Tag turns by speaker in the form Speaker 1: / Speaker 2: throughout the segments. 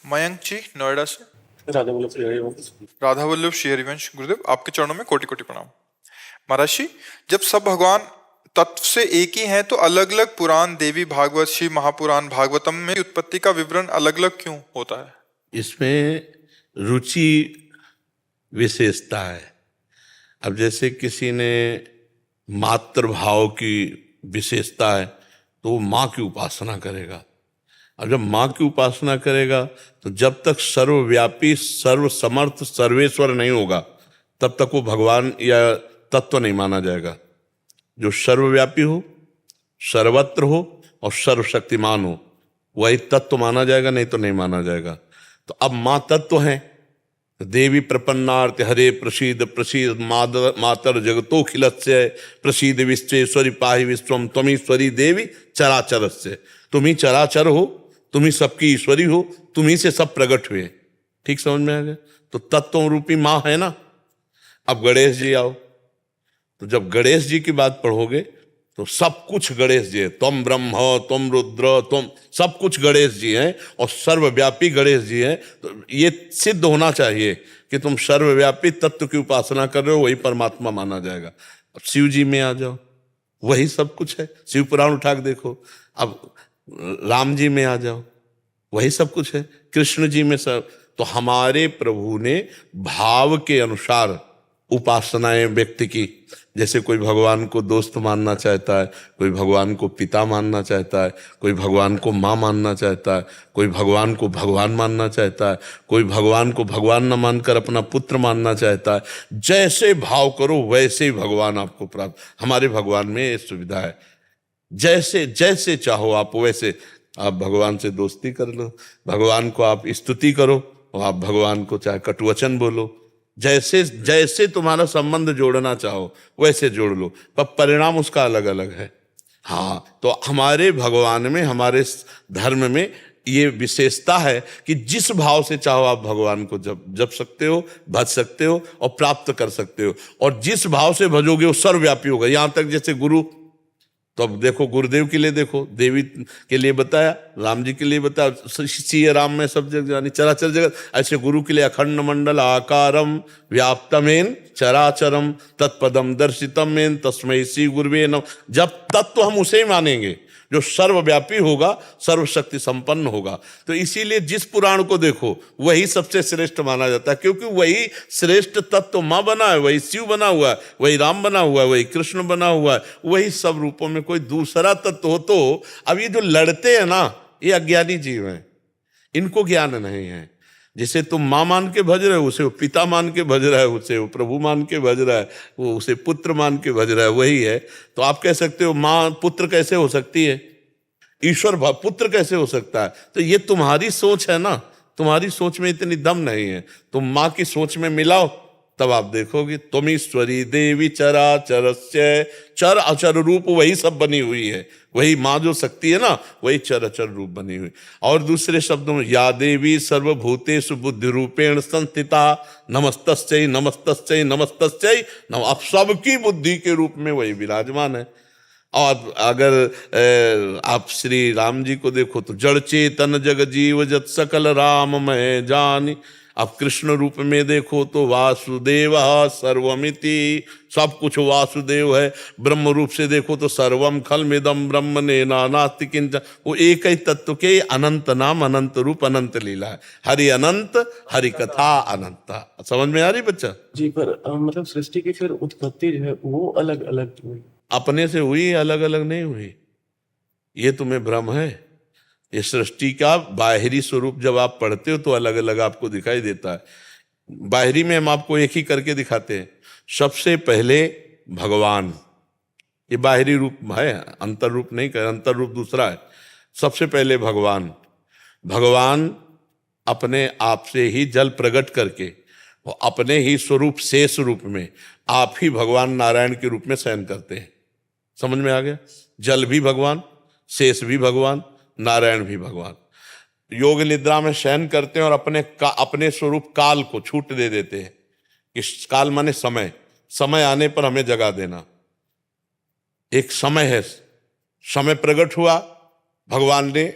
Speaker 1: मयंक जी नोएडा से।
Speaker 2: राधा वल्लभ श्री हरिवंश।
Speaker 1: राधा वल्लभ श्री हरिवंश गुरुदेव, आपके चरणों में कोटि कोटि प्रणाम। महाराज जी, जब सब भगवान तत्व से एक ही हैं तो अलग अलग पुराण देवी भागवत शिव महापुराण भागवतम में उत्पत्ति का विवरण अलग अलग क्यों होता है?
Speaker 3: इसमें रुचि विशेषता है। अब जैसे किसी ने मातृभाव की विशेषता है तो वो माँ की उपासना करेगा। अब जब माँ की उपासना करेगा तो जब तक सर्वव्यापी सर्वसमर्थ सर्वेश्वर नहीं होगा तब तक वो भगवान या तत्व नहीं माना जाएगा। जो सर्वव्यापी हो, सर्वत्र हो और सर्वशक्तिमान हो वही तत्व माना जाएगा, नहीं तो नहीं माना जाएगा। तो अब माँ तत्व हैं, देवी प्रपन्नार्थ हरे प्रसीद प्रसीद मातर जगतोखिलस्य प्रसीद विश्वेश्वरी पाहि विश्वम त्वमीश्वरी देवी चराचरस्य। तुम ही चराचर हो, तुम ही सबकी ईश्वरी हो, तुम ही से सब प्रकट हुए। ठीक समझ में आ गया? तो तत्व रूपी माँ है ना। अब गणेश जी आओ, तो जब गणेश जी की बात पढ़ोगे तो सब कुछ गणेश जी है। तुम ब्रह्म, तुम रुद्र, तुम सब कुछ गणेश जी हैं और सर्वव्यापी गणेश जी हैं। तो ये सिद्ध होना चाहिए कि तुम सर्वव्यापी तत्व की उपासना कर रहे हो, वही परमात्मा माना जाएगा। अब शिव जी में आ जाओ, वही सब कुछ है। शिव पुराण उठा के देखो। अब राम जी में आ जाओ, वही सब कुछ है। कृष्ण जी में सब। तो हमारे प्रभु ने भाव के अनुसार उपासनाएं व्यक्ति की, जैसे कोई भगवान को दोस्त मानना चाहता है, कोई भगवान को पिता मानना चाहता है, कोई भगवान को माँ मानना चाहता है, कोई भगवान को भगवान मानना चाहता है, कोई भगवान को भगवान न मानकर अपना पुत्र मानना चाहता है। जैसे भाव करो वैसे ही भगवान आपको प्राप्त। हमारे भगवान में ये सुविधा है, जैसे जैसे चाहो आप वैसे। आप भगवान से दोस्ती कर लो, भगवान को आप स्तुति करो और आप भगवान को चाहे कटुवचन बोलो, जैसे जैसे तुम्हारा संबंध जोड़ना चाहो वैसे जोड़ लो, पर परिणाम उसका अलग अलग है। हाँ, तो हमारे भगवान में, हमारे धर्म में ये विशेषता है कि जिस भाव से चाहो आप भगवान को जप सकते हो, भज सकते हो और प्राप्त कर सकते हो। और जिस भाव से भजोगे वो सर्वव्यापी होगा। यहाँ तक जैसे गुरु, तो अब देखो गुरुदेव के लिए देखो, देवी के लिए बताया, राम जी के लिए बताया, सिया राम में सब जगह जानी चराचर जगत। ऐसे गुरु के लिए अखंड मंडल आकारम व्याप्तमेन चराचरम तत्पदम दर्शितमेन तस्मै श्री गुरुवे नमः। जब तत्व हम उसे ही मानेंगे जो सर्वव्यापी होगा, सर्वशक्ति संपन्न होगा। तो इसीलिए जिस पुराण को देखो वही सबसे श्रेष्ठ माना जाता है, क्योंकि वही श्रेष्ठ तत्व माँ बना है, वही शिव बना हुआ है, वही राम बना हुआ है, वही कृष्ण बना हुआ है, वही सब रूपों में कोई दूसरा तत्व हो। तो अब ये जो लड़ते हैं ना, ये अज्ञानी जीव हैं, इनको ज्ञान नहीं है। जिसे तुम माँ मान के भज रहे हो उसे वो पिता मान के भज रहा है, उसे वो प्रभु मान के भज रहा है, वो उसे पुत्र मान के भज रहा है, वही है। तो आप कह सकते हो माँ पुत्र कैसे हो सकती है, ईश्वर पुत्र कैसे हो सकता है? तो ये तुम्हारी सोच है ना, तुम्हारी सोच में इतनी दम नहीं है। तुम माँ की सोच में मिलाओ तब आप देखोगे। तुम ईश्वरी देवी चराचरस्य, चर अचर रूप वही सब बनी हुई है। वही माँ जो शक्ति है ना, वही चर अचर रूप बनी हुई। और दूसरे शब्दों में या देवी सर्वभूतेषु बुद्धि रूपेण संस्थिता नमस्तस्यै नमस्तस्यै नमस्तस्यै नम। अब सबकी बुद्धि के रूप में वही विराजमान है। और अगर आप श्री राम जी को देखो तो जड़ चेतन जग जीव जत सकल राम मैं जानी। अब कृष्ण रूप में देखो तो वासुदेव सर्वमिति, सब कुछ वासुदेव है। ब्रह्म रूप से देखो तो सर्वम खलमिदम ब्रह्म ने नास्ति किंचन। वो एक ही तत्व के अनंत नाम, अनंत रूप, अनंत लीला है। हरि अनंत, हरि कथा अनंत। समझ में आ रही बच्चा
Speaker 2: जी? पर मतलब सृष्टि की फिर उत्पत्ति जो है वो अलग अलग हुई, अपने
Speaker 3: से हुई, अलग अलग नहीं हुई। ये तुम्हें भ्रम है। ये सृष्टि का बाहरी स्वरूप जब आप पढ़ते हो तो अलग अलग आपको दिखाई देता है। बाहरी में हम आपको एक ही करके दिखाते हैं। सबसे पहले भगवान, ये बाहरी रूप है, अंतर रूप नहीं कर, अंतर रूप दूसरा है। सबसे पहले भगवान, भगवान अपने आप से ही जल प्रकट करके वो अपने ही स्वरूप शेष रूप में आप ही भगवान नारायण के रूप में शयन करते हैं। समझ में आ गया? जल भी भगवान, शेष भी भगवान, नारायण भी भगवान। योग निद्रा में शयन करते हैं और अपने स्वरूप काल को छूट दे देते हैं कि काल माने समय, समय आने पर हमें जगा देना। एक समय है, समय प्रकट हुआ, भगवान ने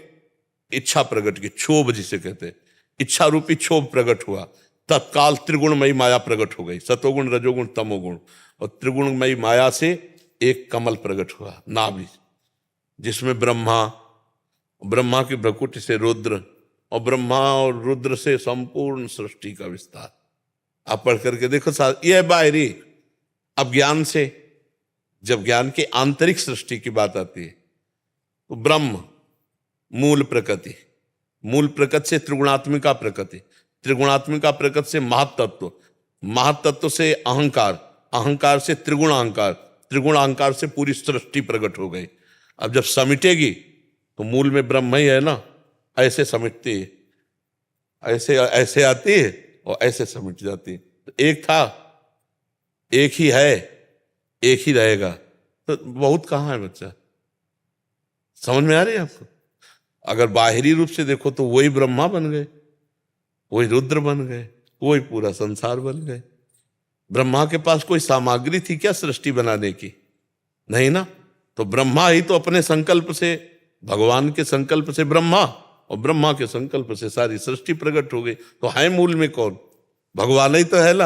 Speaker 3: इच्छा प्रकट की, क्षोभ जिसे कहते हैं, इच्छा रूपी क्षोभ प्रकट हुआ, तत्काल त्रिगुणमयी माया प्रकट हो गई, सतोगुण रजोगुण तमोगुण, और त्रिगुणमयी माया से एक कमल प्रकट हुआ, नाभि, जिसमें ब्रह्मा की भ्रकुटी से रुद्र, और ब्रह्मा और रुद्र से संपूर्ण सृष्टि का विस्तार। आप पढ़ करके देखो यह बाहरी। अब ज्ञान से, जब ज्ञान की आंतरिक सृष्टि की बात आती है तो ब्रह्म मूल प्रकृति, मूल प्रकृति से त्रिगुणात्मिका प्रकृति, त्रिगुणात्मिका प्रकृति से महातत्व, महातत्व से अहंकार, अहंकार से त्रिगुण अहंकार, त्रिगुण अहंकार से पूरी सृष्टि प्रकट हो गई। अब जब समिटेगी तो मूल में ब्रह्म ही है ना, ऐसे समिटती है, ऐसे ऐसे आती है और ऐसे समिट जाती है। तो एक था, एक ही है, एक ही रहेगा, तो बहुत कहाँ है बच्चा? समझ में आ रही है आपको? अगर बाहरी रूप से देखो तो वही ब्रह्मा बन गए, वही रुद्र बन गए, वही पूरा संसार बन गए। ब्रह्मा के पास कोई सामग्री थी क्या सृष्टि बनाने की? नहीं ना। तो ब्रह्मा ही तो अपने संकल्प से, भगवान के संकल्प से ब्रह्मा, और ब्रह्मा के संकल्प से सारी सृष्टि प्रकट हो गई। तो है मूल में कौन? भगवान ही तो है ना।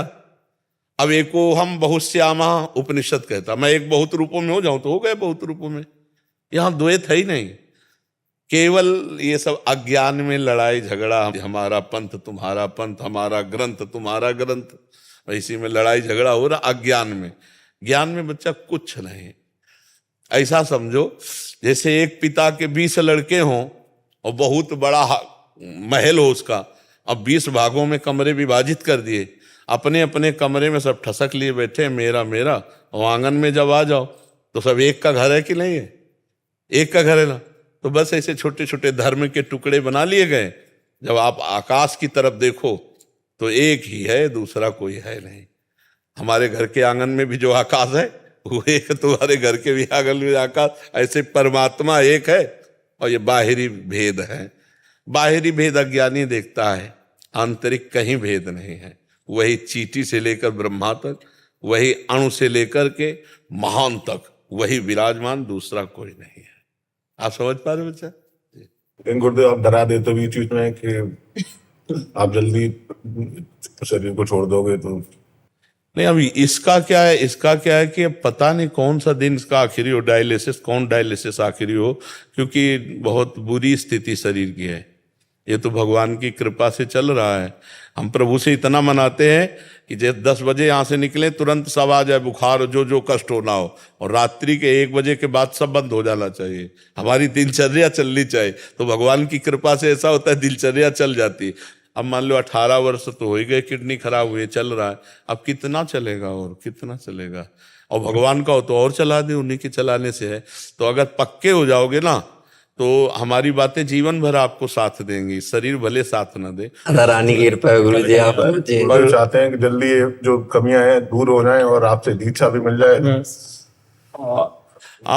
Speaker 3: अब एको हम बहुश्यामा उपनिषद कहता, मैं एक बहुत रूपों में हो जाऊं तो हो गए बहुत रूपों में। यहां द्वैत है ही नहीं, केवल ये सब अज्ञान में लड़ाई झगड़ा, हमारा पंथ तुम्हारा पंथ, हमारा ग्रंथ तुम्हारा ग्रंथ, इसी में लड़ाई झगड़ा हो रहा अज्ञान में। ज्ञान में बच्चा कुछ नहीं। ऐसा समझो जैसे एक पिता के 20 लड़के हों और बहुत बड़ा महल हो उसका, अब 20 भागों में कमरे विभाजित कर दिए, अपने अपने कमरे में सब ठसक लिए बैठे, मेरा मेरा, और आंगन में जब आ जाओ तो सब एक का घर है कि नहीं है? एक का घर है ना। तो बस ऐसे छोटे छोटे धर्म के टुकड़े बना लिए गए। जब आप आकाश की तरफ देखो तो एक ही है, दूसरा कोई है नहीं। हमारे घर के आंगन में भी जो आकाश है वो एक, तुम्हारे घर के भी आंगन में आकाश, ऐसे परमात्मा एक है, और ये बाहरी भेद है। बाहरी भेद अज्ञानी देखता है, आंतरिक कहीं भेद नहीं है। वही चींटी से लेकर ब्रह्मा तक, वही अणु से लेकर के महान तक वही विराजमान, दूसरा कोई नहीं है। आप समझ पा रहे बच्चा?
Speaker 4: लेकिन गुरुदेव आप डरा देते बीच बीच में कि आप जल्दी शरीर को छोड़ दोगे तो।
Speaker 3: नहीं, अभी इसका क्या है, इसका क्या है कि अब पता नहीं कौन सा दिन इसका आखिरी हो, डायलिसिस, कौन डायलिसिस आखिरी हो, क्योंकि बहुत बुरी स्थिति शरीर की है। ये तो भगवान की कृपा से चल रहा है। हम प्रभु से इतना मनाते हैं कि जैसे 10 बजे यहाँ से निकले तुरंत सब आ जाए, बुखार, जो कष्ट होना हो, और रात्रि के 1 बजे के बाद सब बंद हो जाना चाहिए। हमारी दिनचर्या चलनी चाहिए। तो भगवान की कृपा से ऐसा होता है, दिनचर्या चल जाती है। अब मान लो 18 वर्ष तो हो ही गए, किडनी खराब हुई, चल रहा है, अब कितना चलेगा और कितना चलेगा? और भगवान का हो तो और चला दे, उन्हीं के चलाने से है। तो अगर पक्के हो जाओगे ना तो हमारी बातें जीवन भर आपको साथ देंगी, शरीर भले साथ ना दे।
Speaker 5: रानी की कृपा है गुरु जी, आप जी
Speaker 4: और चाहते हैं कि जल्दी ये जो कमियां हैं दूर हो जाएं और आपसे दीक्षा भी मिल जाए।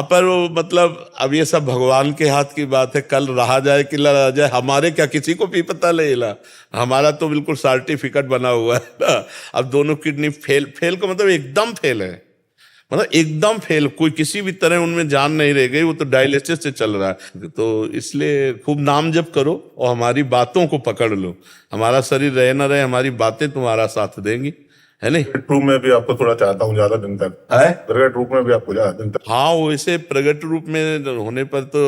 Speaker 3: पर वो मतलब अब ये सब भगवान के हाथ की बात है। कल रहा जाए कि लड़ा जाए, हमारे क्या किसी को भी पता नहीं। हमारा तो बिल्कुल सर्टिफिकेट बना हुआ है ना। अब दोनों किडनी फेल का मतलब एकदम फेल है, मतलब एकदम फेल, कोई किसी भी तरह उनमें जान नहीं रह गई। वो तो डायलिसिस से चल रहा है। तो इसलिए खूब नाम जप करो और हमारी बातों को पकड़ लो। हमारा शरीर रहे ना रहे, हमारी बातें तुम्हारा साथ देंगी, है नहीं?
Speaker 4: प्रगट रूप में भी आपको थोड़ा चाहता हूँ ज्यादा दिन तक, प्रगट रूप में भी आपको ज्यादा दिन तक।
Speaker 3: हाँ, वैसे प्रगट रूप में होने पर तो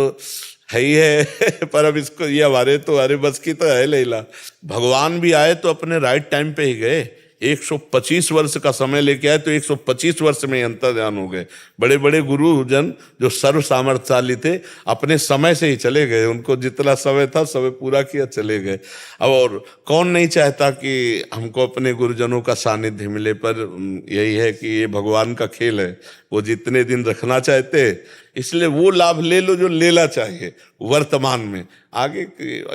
Speaker 3: है ही है पर अब इसको ये हमारे बस की तो है लैला। भगवान भी आए तो अपने राइट टाइम पे ही गए। 125 वर्ष का समय लेके आए तो 125 वर्ष में अंतर्ध्यान हो गए। बड़े बड़े गुरुजन जो सर्व सामर्थ्यशाली थे अपने समय से ही चले गए, उनको जितना समय था समय पूरा किया, चले गए। अब और कौन नहीं चाहता कि हमको अपने गुरुजनों का सानिध्य मिले, पर यही है कि ये भगवान का खेल है, वो जितने दिन रखना चाहते, इसलिए वो लाभ ले लो जो लेना चाहिए वर्तमान में। आगे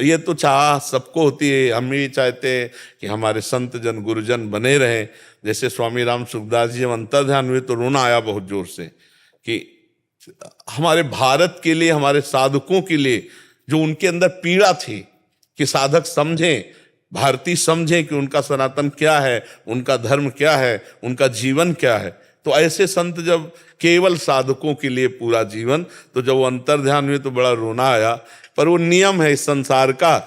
Speaker 3: ये तो चाह सबको होती है, हम भी चाहते हैं कि हमारे संत जन गुरुजन बने रहें। जैसे स्वामी राम सुखदास जी जब अंतर्ध्यान हुए तो रोना आया बहुत जोर से कि हमारे भारत के लिए, हमारे साधकों के लिए जो उनके अंदर पीड़ा थी कि साधक समझें, भारतीय समझें कि उनका सनातन क्या है, उनका धर्म क्या है, उनका जीवन क्या है। तो ऐसे संत जब केवल साधकों के लिए पूरा जीवन, तो जब वो अंतर्ध्यान हुए तो बड़ा रोना आया। पर वो नियम है इस संसार का,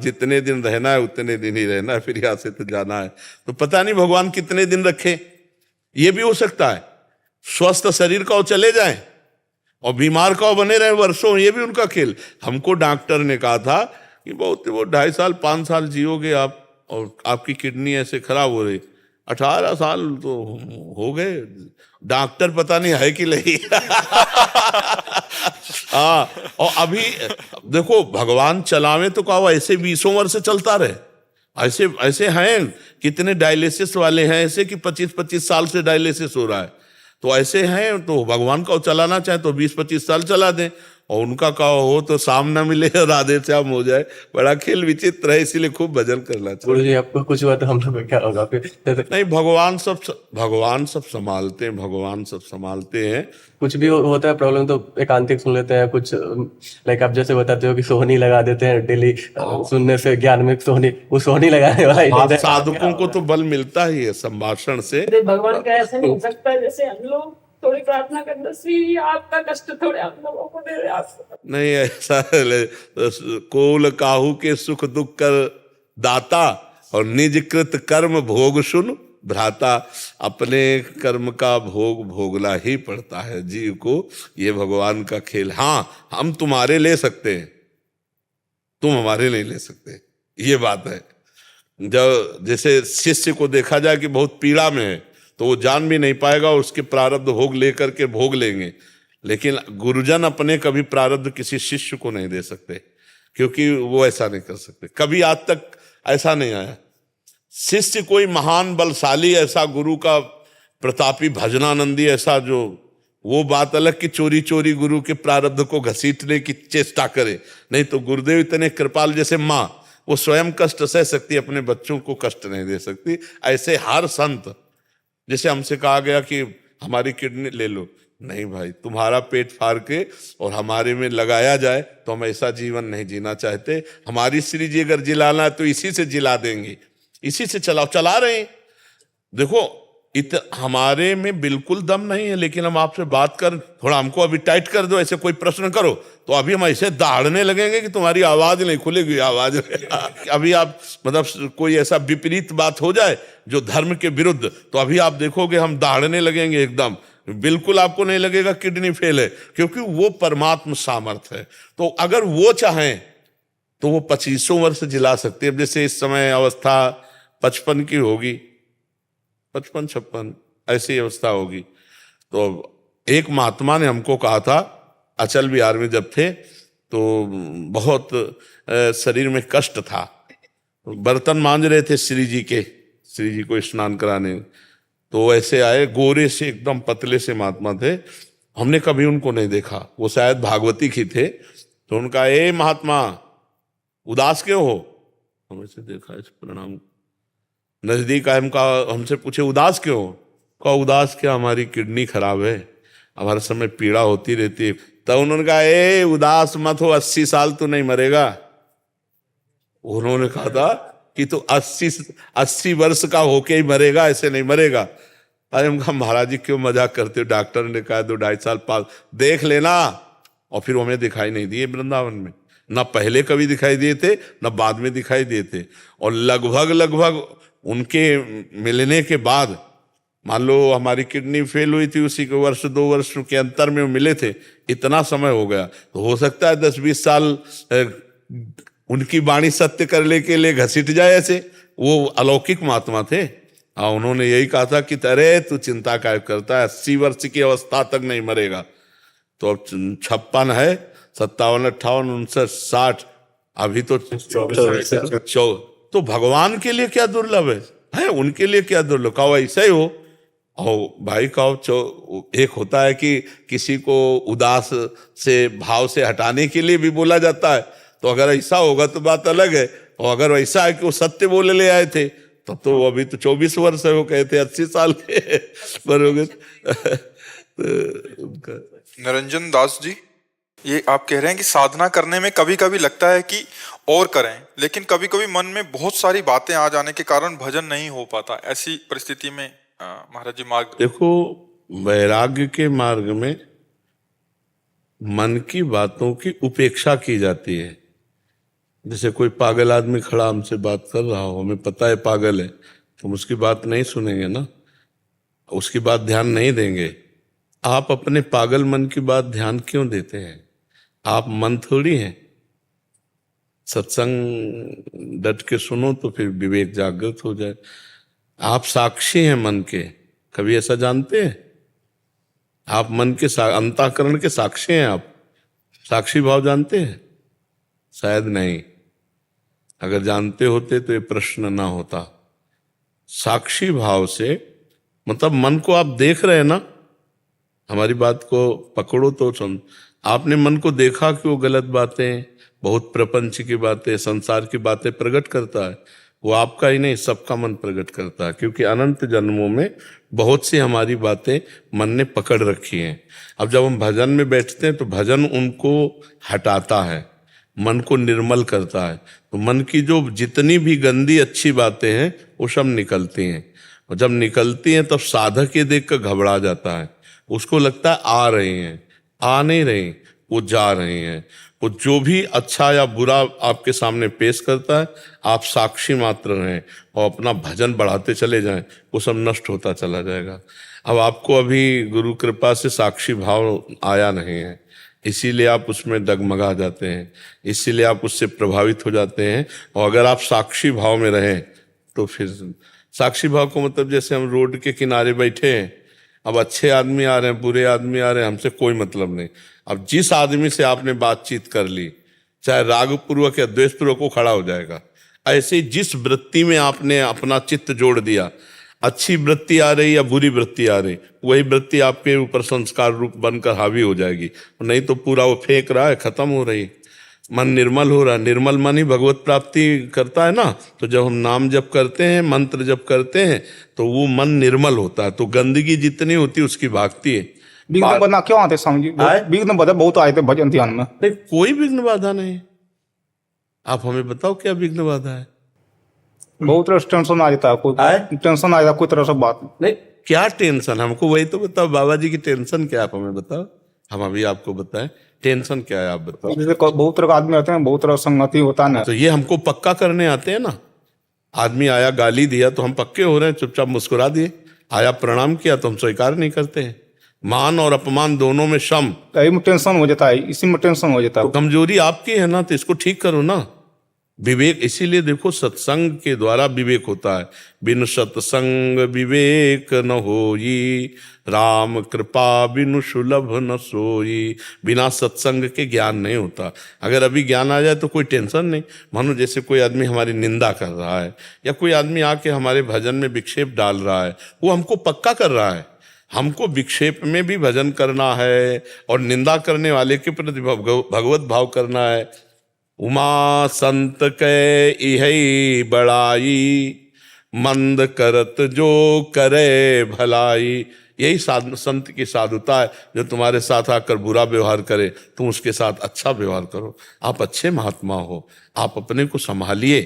Speaker 3: जितने दिन रहना है उतने दिन ही रहना है, फिर यहाँ से तो जाना है। तो पता नहीं भगवान कितने दिन रखे, ये भी हो सकता है। स्वस्थ शरीर का वो चले जाएं और बीमार का वो बने रहे वर्षों, ये भी उनका खेल। हमको डॉक्टर ने कहा था कि बहुत वो 2.5 साल 5 साल जियोगे आप, और आपकी किडनी ऐसे खराब हो रही। 18 साल तो हो गए, डॉक्टर पता नहीं है कि नहीं। हाँ, और अभी देखो भगवान चलावे तो कहा ऐसे 20 वर्ष से चलता रहे। ऐसे ऐसे हैं कितने डायलिसिस वाले हैं ऐसे कि 25-25 साल से डायलिसिस हो रहा है। तो ऐसे हैं, तो भगवान का चलाना चाहे तो 20-25 साल चला दें, और उनका का हो तो सामना मिले और राधे श्याम हो जाए। बड़ा खेल विचित्र है, इसीलिए खूब भजन करना चाहिए।
Speaker 2: गुरु जी आपको कुछ हुआ तो हम लोग को क्या होगा फिर?
Speaker 3: नहीं, भगवान सब संभालते हैं, भगवान सब संभालते हैं।
Speaker 2: कुछ भी होता है प्रॉब्लम तो एकांतिक सुन लेते हैं, कुछ लाइक आप जैसे बताते हो कि सोहनी लगा देते हैं डेली, सुनने से ज्ञान में सोहनी, वो सोहनी लगाने वाला ही
Speaker 3: हाँ,
Speaker 2: होता है।
Speaker 3: साधकों को तो बल मिलता ही है संभाषण से।
Speaker 6: अरे भगवान का ऐसा नहीं हो सकता है जैसे हम लोग थोड़ी प्रार्थना करते, श्री आपका कष्ट थोड़े आप लोगों को दे रहे हैं आप।
Speaker 3: नहीं, ऐसा कोल काहू के सुख दुख कर दाता, और निज कृत कर्म भोग सुन भ्राता। अपने कर्म का भोग भोगना ही पड़ता है जीव को, ये भगवान का खेल। हाँ, हम तुम्हारे ले सकते हैं, तुम हमारे नहीं ले सकते, ये बात है। जब जैसे शिष्य को देखा जाए कि बहुत पीड़ा में है तो वो जान भी नहीं पाएगा, उसके प्रारब्ध भोग लेकर के भोग लेंगे। लेकिन गुरुजन अपने कभी प्रारब्ध किसी शिष्य को नहीं दे सकते, क्योंकि वो ऐसा नहीं कर सकते। कभी आज तक ऐसा नहीं आया। शिष्य कोई महान बलशाली ऐसा गुरु का प्रतापी भजनानंदी ऐसा, जो वो बात अलग कि चोरी चोरी गुरु के प्रारब्ध को घसीटने की चेष्टा करे। नहीं तो गुरुदेव इतने कृपाल, जैसे माँ वो स्वयं कष्ट सह सकती, अपने बच्चों को कष्ट नहीं दे सकती। ऐसे हर संत, जैसे हमसे कहा गया कि हमारी किडनी ले लो, नहीं भाई, तुम्हारा पेट फाड़ के और हमारे में लगाया जाए तो हम ऐसा जीवन नहीं जीना चाहते। हमारी श्री जी अगर जिलाना है तो इसी से जिला देंगे, इसी से चलाओ, चला रहे हैं। देखो हमारे में बिल्कुल दम नहीं है, लेकिन हम आपसे बात कर, थोड़ा हमको अभी टाइट कर दो, ऐसे कोई प्रश्न करो तो अभी हम ऐसे दहाड़ने लगेंगे कि तुम्हारी आवाज नहीं खुलेगी, आवाज अभी आप मतलब कोई ऐसा विपरीत बात हो जाए जो धर्म के विरुद्ध, तो अभी आप देखोगे हम दहाड़ने लगेंगे एकदम। बिल्कुल आपको नहीं लगेगा किडनी फेल है, क्योंकि वो परमात्मा सामर्थ है। तो अगर वो चाहें तो वो 25 वर्ष जिला सकते हैं। जैसे इस समय अवस्था 55 की होगी, 55-56 ऐसी अवस्था होगी। तो एक महात्मा ने हमको कहा था, अचल बिहार में जब थे तो बहुत शरीर में कष्ट था, बर्तन मांज रहे थे श्री जी को स्नान कराने, तो ऐसे आए, गोरे से एकदम पतले से महात्मा थे। हमने कभी उनको नहीं देखा, वो शायद भागवती की थे। तो उनका, ए महात्मा उदास क्यों हो? हम ऐसे देखा, इस प्रणाम नजदीक आए, हमसे पूछे उदास क्यों हो? कहा उदास क्या, हमारी किडनी खराब है, हमारे समय पीड़ा होती रहती है। तब उन्होंने कहा, ए उदास मत हो, 80 साल तो नहीं मरेगा। उन्होंने कहा था कि तो 80 वर्ष का होके ही मरेगा, ऐसे नहीं मरेगा। अरे उनका, महाराज जी क्यों मजाक करते हो? डॉक्टर ने कहा 2-2.5 साल पास देख लेना। और फिर हमें दिखाई नहीं दिए वृंदावन में, ना पहले कभी दिखाई दिए थे ना बाद में दिखाई दिए थे। और लगभग उनके मिलने के बाद, मान लो हमारी किडनी फेल हुई थी, उसी के 1-2 वर्ष के अंतर में वो मिले थे, इतना समय हो गया। तो हो सकता है 10-20 साल उनकी वाणी सत्य करने के लिए घसीट जाए। ऐसे वो अलौकिक महात्मा थे। उन्होंने यही कहा था कि अरे तू चिंता क्या करता है, 80 वर्ष की अवस्था तक नहीं मरेगा। तो अब 56 है, 57, 58, 59, 60, अभी तो 24। तो भगवान के लिए क्या दुर्लभ है उनके लिए क्या दुर्लभ? कहो ऐसा ही हो। और भाई कहो, एक होता है कि किसी को उदास से भाव से हटाने के लिए भी बोला जाता है, तो अगर ऐसा होगा तो बात अलग है। और अगर ऐसा है कि वो सत्य बोले ले आए थे, तब तो अभी तो 24 वर्ष है, वो कहते 80 साल के बरोगे।
Speaker 1: निरंजन दास जी, ये आप कह रहे हैं कि साधना करने में कभी कभी लगता है कि और करें, लेकिन कभी कभी मन में बहुत सारी बातें आ जाने के कारण भजन नहीं हो पाता। ऐसी परिस्थिति में महाराज जी मार्ग
Speaker 3: देखो, वैराग्य के मार्ग में मन की बातों की उपेक्षा की जाती है। जैसे कोई पागल आदमी खड़ा हमसे बात कर रहा हो, हमें पता है पागल है, तो उसकी बात नहीं सुनेंगे ना, उसकी बात ध्यान नहीं देंगे। आप अपने पागल मन की बात ध्यान क्यों देते हैं? आप मन थोड़ी हैं। सत्संग डट के सुनो तो फिर विवेक जागृत हो जाए। आप साक्षी हैं मन के, कभी ऐसा जानते हैं? आप मन के अंतःकरण के साक्षी हैं। आप साक्षी भाव जानते हैं? शायद नहीं। अगर जानते होते तो ये प्रश्न ना होता। साक्षी भाव से मतलब मन को आप देख रहे हैं ना, हमारी बात को पकड़ो तो सुन। आपने मन को देखा कि वो गलत बातें, बहुत प्रपंच की बातें, संसार की बातें प्रकट करता है। वो आपका ही नहीं, सबका मन प्रकट करता है, क्योंकि अनंत जन्मों में बहुत सी हमारी बातें मन ने पकड़ रखी हैं। अब जब हम भजन में बैठते हैं तो भजन उनको हटाता है, मन को निर्मल करता है। तो मन की जो जितनी भी गंदी अच्छी बातें हैं वो सब निकलती हैं, और जब निकलती हैं तब साधक ये देख कर घबरा जाता है। उसको लगता है आ रही हैं, आ नहीं रही, वो जा रही हैं। वो जो भी अच्छा या बुरा आपके सामने पेश करता है, आप साक्षी मात्र रहें और अपना भजन बढ़ाते चले जाएं, वो सब नष्ट होता चला जाएगा। अब आपको अभी गुरु कृपा से साक्षी भाव आया नहीं है, इसीलिए आप उसमें डगमगा जाते हैं, इसीलिए आप उससे प्रभावित हो जाते हैं। और अगर आप साक्षी भाव में रहें तो फिर साक्षी भाव को मतलब जैसे हम रोड के किनारे बैठे हैं, अब अच्छे आदमी आ रहे हैं, बुरे आदमी आ रहे हैं, हमसे कोई मतलब नहीं। अब जिस आदमी से आपने बातचीत कर ली, चाहे रागपूर्वक या द्वेषपूर्वक, वो खड़ा हो जाएगा। ऐसे ही जिस वृत्ति में आपने अपना चित्त जोड़ दिया, अच्छी वृत्ति आ रही या बुरी वृत्ति आ रही, वही वृत्ति आपके ऊपर संस्कार रूप बनकर हावी हो जाएगी। नहीं तो पूरा वो फेंक रहा है, खत्म हो रही। मन निर्मल हो रहा है, निर्मल मन ही भगवत प्राप्ति करता है ना। तो जब हम नाम जप करते हैं, मंत्र जप करते हैं, तो वो मन निर्मल होता है, तो गंदगी जितनी होती है उसकी भागती है।
Speaker 7: विघ्न बना क्यों आते स्वामी जी? विघ्न बता बहुत आए थे भजन ध्यान में।
Speaker 3: नहीं, कोई विघ्न बाधा नहीं। आप हमें बताओ क्या विघ्न बाधा है?
Speaker 7: बहुत तरह से टेंशन आ जाता है, कोई टेंशन आ जाता है, कोई तरह से बात
Speaker 3: नहीं, क्या टेंशन? हमको वही तो बताओ, बाबा जी की टेंशन क्या, आप हमें बताओ, हम अभी आपको बताएं टेंशन क्या है, आप बताओ।
Speaker 7: जैसे बहुत तरह का आदमी आते हैं, बहुत तरह संगति होता है ना,
Speaker 3: तो ये हमको पक्का करने आते हैं ना। आदमी आया गाली दिया तो हम पक्के हो रहे हैं, चुपचाप मुस्कुरा दिए। आया प्रणाम किया तो हम स्वीकार नहीं करते हैं। मान और अपमान दोनों में सम।
Speaker 7: यही में टेंशन हो जाता है, इसी में टेंशन हो जाता
Speaker 3: तो
Speaker 7: है।
Speaker 3: कमजोरी आपकी है ना, तो इसको ठीक करो ना। विवेक, इसीलिए देखो सत्संग के द्वारा विवेक होता है। बिन सत्संग विवेक न होई, राम कृपा बिनु सुलभ न सोई। बिना सत्संग के ज्ञान नहीं होता। अगर अभी ज्ञान आ जाए तो कोई टेंशन नहीं। मानो जैसे कोई आदमी हमारी निंदा कर रहा है, या कोई आदमी आके हमारे भजन में विक्षेप डाल रहा है, वो हमको पक्का कर रहा है। हमको विक्षेप में भी भजन करना है और निंदा करने वाले के प्रति भगवत भाव करना है। उमा संत कै इहै बड़ाई, मंद करत जो करे भलाई। यही संत की साधुता है। जो तुम्हारे साथ आकर बुरा व्यवहार करे, तुम उसके साथ अच्छा व्यवहार करो। आप अच्छे महात्मा हो, आप अपने को संभालिए।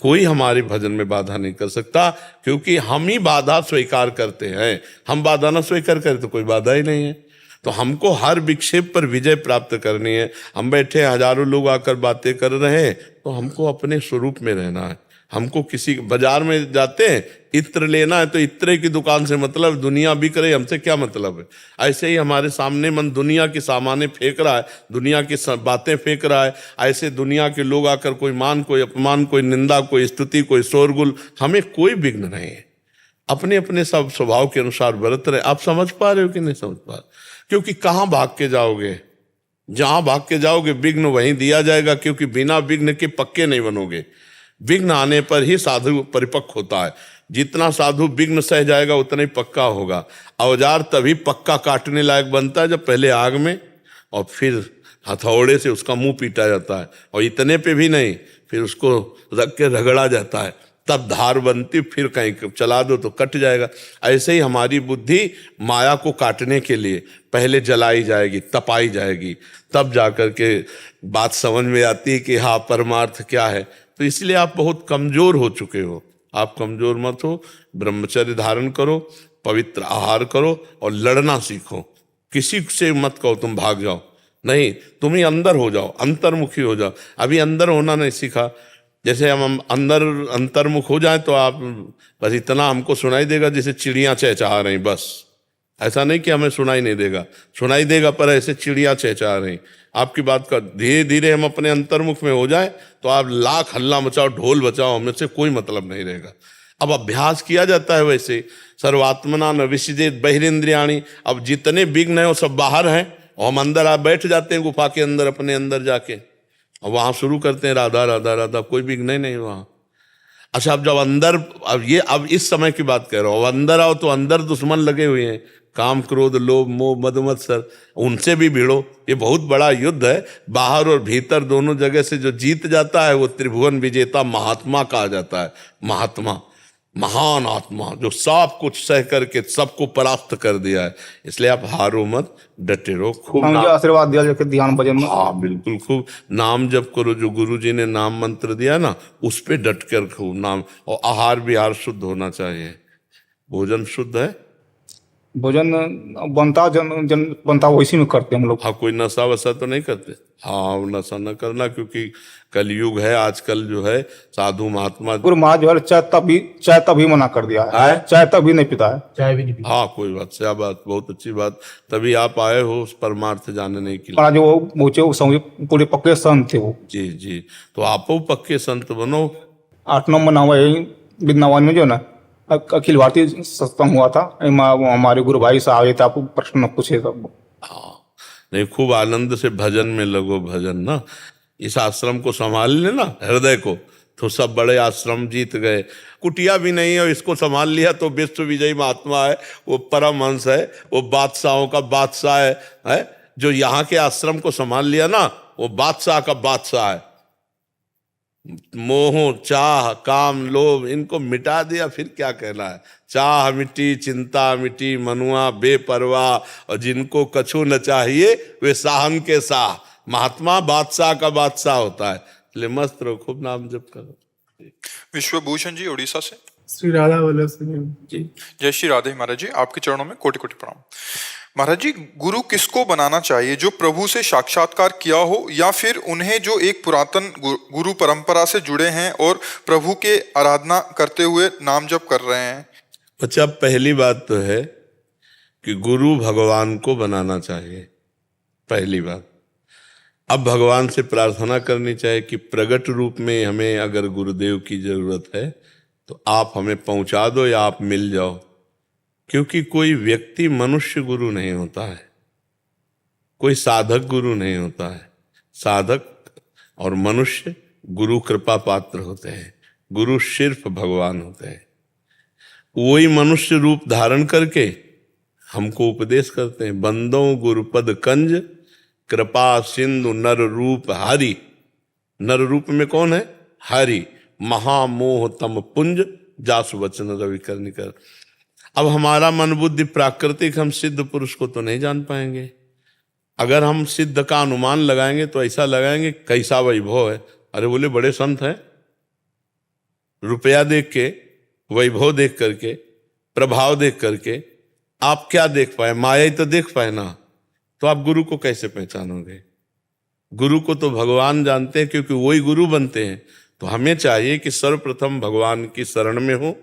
Speaker 3: कोई हमारे भजन में बाधा नहीं कर सकता, क्योंकि हम ही बाधा स्वीकार करते हैं। हम बाधा ना स्वीकार करें तो कोई बाधा ही नहीं है। तो हमको हर विक्षेप पर विजय प्राप्त करनी है। हम बैठे हजारों लोग आकर बातें कर रहे हैं, तो हमको अपने स्वरूप में रहना है। हमको किसी बाजार में जाते हैं, इत्र लेना है तो इत्रे की दुकान से मतलब, दुनिया बिक रही, हमसे क्या मतलब है। ऐसे ही हमारे सामने मन दुनिया के सामाने फेंक रहा है, दुनिया की बातें फेंक रहा है। ऐसे दुनिया के लोग आकर कोई मान, कोई अपमान, कोई निंदा, कोई स्तुति, कोई शोरगुल, हमें कोई विघ्न नहीं है। अपने अपने सब स्वभाव के अनुसार बरत रहे। आप समझ पा रहे हो कि नहीं समझ पा रहे? क्योंकि कहाँ भाग के जाओगे? जहां भाग के जाओगे विघ्न वहीं दिया जाएगा, क्योंकि बिना विघ्न के पक्के नहीं बनोगे। विघ्न आने पर ही साधु परिपक्व होता है। जितना साधु विघ्न सह जाएगा उतना ही पक्का होगा। औजार तभी पक्का काटने लायक बनता है जब पहले आग में और फिर हथौड़े से उसका मुंह पीटा जाता है, और इतने पे भी नहीं, फिर उसको रख के रगड़ा जाता है, तब धार बनती, फिर कहीं चला दो तो कट जाएगा। ऐसे ही हमारी बुद्धि माया को काटने के लिए पहले जलाई जाएगी, तपाई जाएगी, तब जाकर के बात समझ में आती है कि हाँ परमार्थ क्या है। तो इसलिए आप बहुत कमजोर हो चुके हो। आप कमजोर मत हो, ब्रह्मचर्य धारण करो, पवित्र आहार करो और लड़ना सीखो। किसी से मत कहो तुम भाग जाओ, नहीं, तुम ही अंदर हो जाओ, अंतर्मुखी हो जाओ। अभी अंदर होना नहीं सीखा। जैसे हम अंदर अंतर्मुख हो जाए तो आप बस इतना हमको सुनाई देगा जैसे चिड़ियां चहचहा रही, बस। ऐसा नहीं कि हमें सुनाई नहीं देगा, सुनाई देगा, पर ऐसे चिड़ियां चहचहा रही। आपकी बात का धीरे धीरे हम अपने अंतर्मुख में हो जाए तो आप लाख हल्ला मचाओ, ढोल बचाओ, हमें से कोई मतलब नहीं रहेगा। अब अभ्यास किया जाता है वैसे, सर्वात्मना न विसृजेत बहिरेंद्रियाणि। अब जितने विघ्न है वो सब बाहर हैं और हम अंदर आ बैठ जाते हैं गुफा के अंदर, अपने अंदर जाके, और वहां शुरू करते हैं राधा राधा राधा, कोई विघ्न ही नहीं वहां। अच्छा, अब जब अंदर, अब इस समय की बात कर रहा हूं, अब अंदर आओ तो अंदर दुश्मन लगे हुए हैं, काम क्रोध लोभ मोह मद मत्सर, उनसे भी भिड़ो। ये बहुत बड़ा युद्ध है, बाहर और भीतर दोनों जगह से जो जीत जाता है वो त्रिभुवन विजेता महात्मा कहा जाता है। महात्मा, महान आत्मा, जो सब कुछ सह करके सबको परास्त कर दिया है। इसलिए आप हारो मत, डटे रहो, खूब
Speaker 7: मुझे आशीर्वाद दिया जाके ध्यान भजन में।
Speaker 3: हाँ बिल्कुल, खूब नाम जप करो। जो गुरु जी ने नाम मंत्र दिया ना, उस पे डट कर खूब नाम। और आहार विहार शुद्ध होना चाहिए। भोजन शुद्ध है?
Speaker 7: भोजन बनता बनता वैसी में करते हम लोग।
Speaker 3: हाँ, कोई नशा वशा तो नहीं करते? हाँ, नशा न करना, क्योंकि कलयुग है आजकल, जो है साधु महात्मा।
Speaker 7: गुरु महाराज जो है चाय तभी मना कर दिया है, चाय तभी नहीं पीता है।
Speaker 2: चाय भी नहीं पीता।
Speaker 3: हाँ, कोई बात, क्या बात, बहुत अच्छी बात। तभी आप आए हो उस परमार्थ जानने के लिए।
Speaker 7: महाराज वो पहुंचे, वो समझे पूरे पक्के संत थे वो।
Speaker 3: जी जी, तो आप पक्के संत बनो।
Speaker 7: 8 नंबर नाम है बिदनावन में जो ना अखिल भारतीय सत्संग हुआ था, हमारे गुरु भाई साहब आए थे, आपको प्रश्न पूछे सब।
Speaker 3: हाँ, नहीं, खूब आनंद से भजन में लगो। भजन ना, इस आश्रम को संभाल लेना, हृदय को, तो सब बड़े आश्रम जीत गए। कुटिया भी नहीं है, इसको संभाल लिया तो विश्व विजयी महात्मा है, वो परमहंस है, वो बादशाहों का बादशाह है। जो यहाँ के आश्रम को संभाल लिया ना, वो बादशाह का बादशाह है। मोह चाह काम लोभ इनको मिटा दिया, फिर क्या कहना है। चाह मिटी, चिंता मिटी, मनुआ बेपरवाह, और जिनको कछु न चाहिए वे साहन के साह। महात्मा बादशाह का बादशाह होता है। इसलिए मस्त रहो, खूब नाम जप करो।
Speaker 1: विश्वभूषण जी उड़ीसा से।
Speaker 2: श्री राधा वल्लभ सिंह जी।
Speaker 1: जय श्री राधे महाराज जी, आपके चरणों में कोटि कोटि प्रणाम। महाराज जी, गुरु किसको बनाना चाहिए? जो प्रभु से साक्षात्कार किया हो, या फिर उन्हें जो एक पुरातन गुरु परंपरा से जुड़े हैं और प्रभु के आराधना करते हुए नाम जप कर रहे हैं?
Speaker 3: अच्छा, पहली बात तो है कि गुरु भगवान को बनाना चाहिए, पहली बात। अब भगवान से प्रार्थना करनी चाहिए कि प्रगट रूप में हमें अगर गुरुदेव की जरूरत है तो आप हमें पहुंचा दो या आप मिल जाओ। क्योंकि कोई व्यक्ति मनुष्य गुरु नहीं होता है, कोई साधक गुरु नहीं होता है। साधक और मनुष्य गुरु कृपा पात्र होते हैं, गुरु सिर्फ भगवान होते हैं। वही मनुष्य रूप धारण करके हमको उपदेश करते हैं। बंदों गुरुपद कंज, कृपा सिंधु नर रूप हरि। नर रूप में कौन है? हरि। महामोह तम पुंज, जासु वचन रवि कर निकर। अब हमारा मन बुद्धि प्राकृतिक, हम सिद्ध पुरुष को तो नहीं जान पाएंगे। अगर हम सिद्ध का अनुमान लगाएंगे तो ऐसा लगाएंगे कैसा वैभव है। अरे बोले बड़े संत हैं, रुपया देख के, वैभव देख करके, प्रभाव देख करके आप क्या देख पाए? माया ही तो देख पाए ना, तो आप गुरु को कैसे पहचानोगे? गुरु को तो भगवान जानते हैं, क्योंकि वही गुरु बनते हैं। तो हमें चाहिए कि सर्वप्रथम भगवान की शरण में हो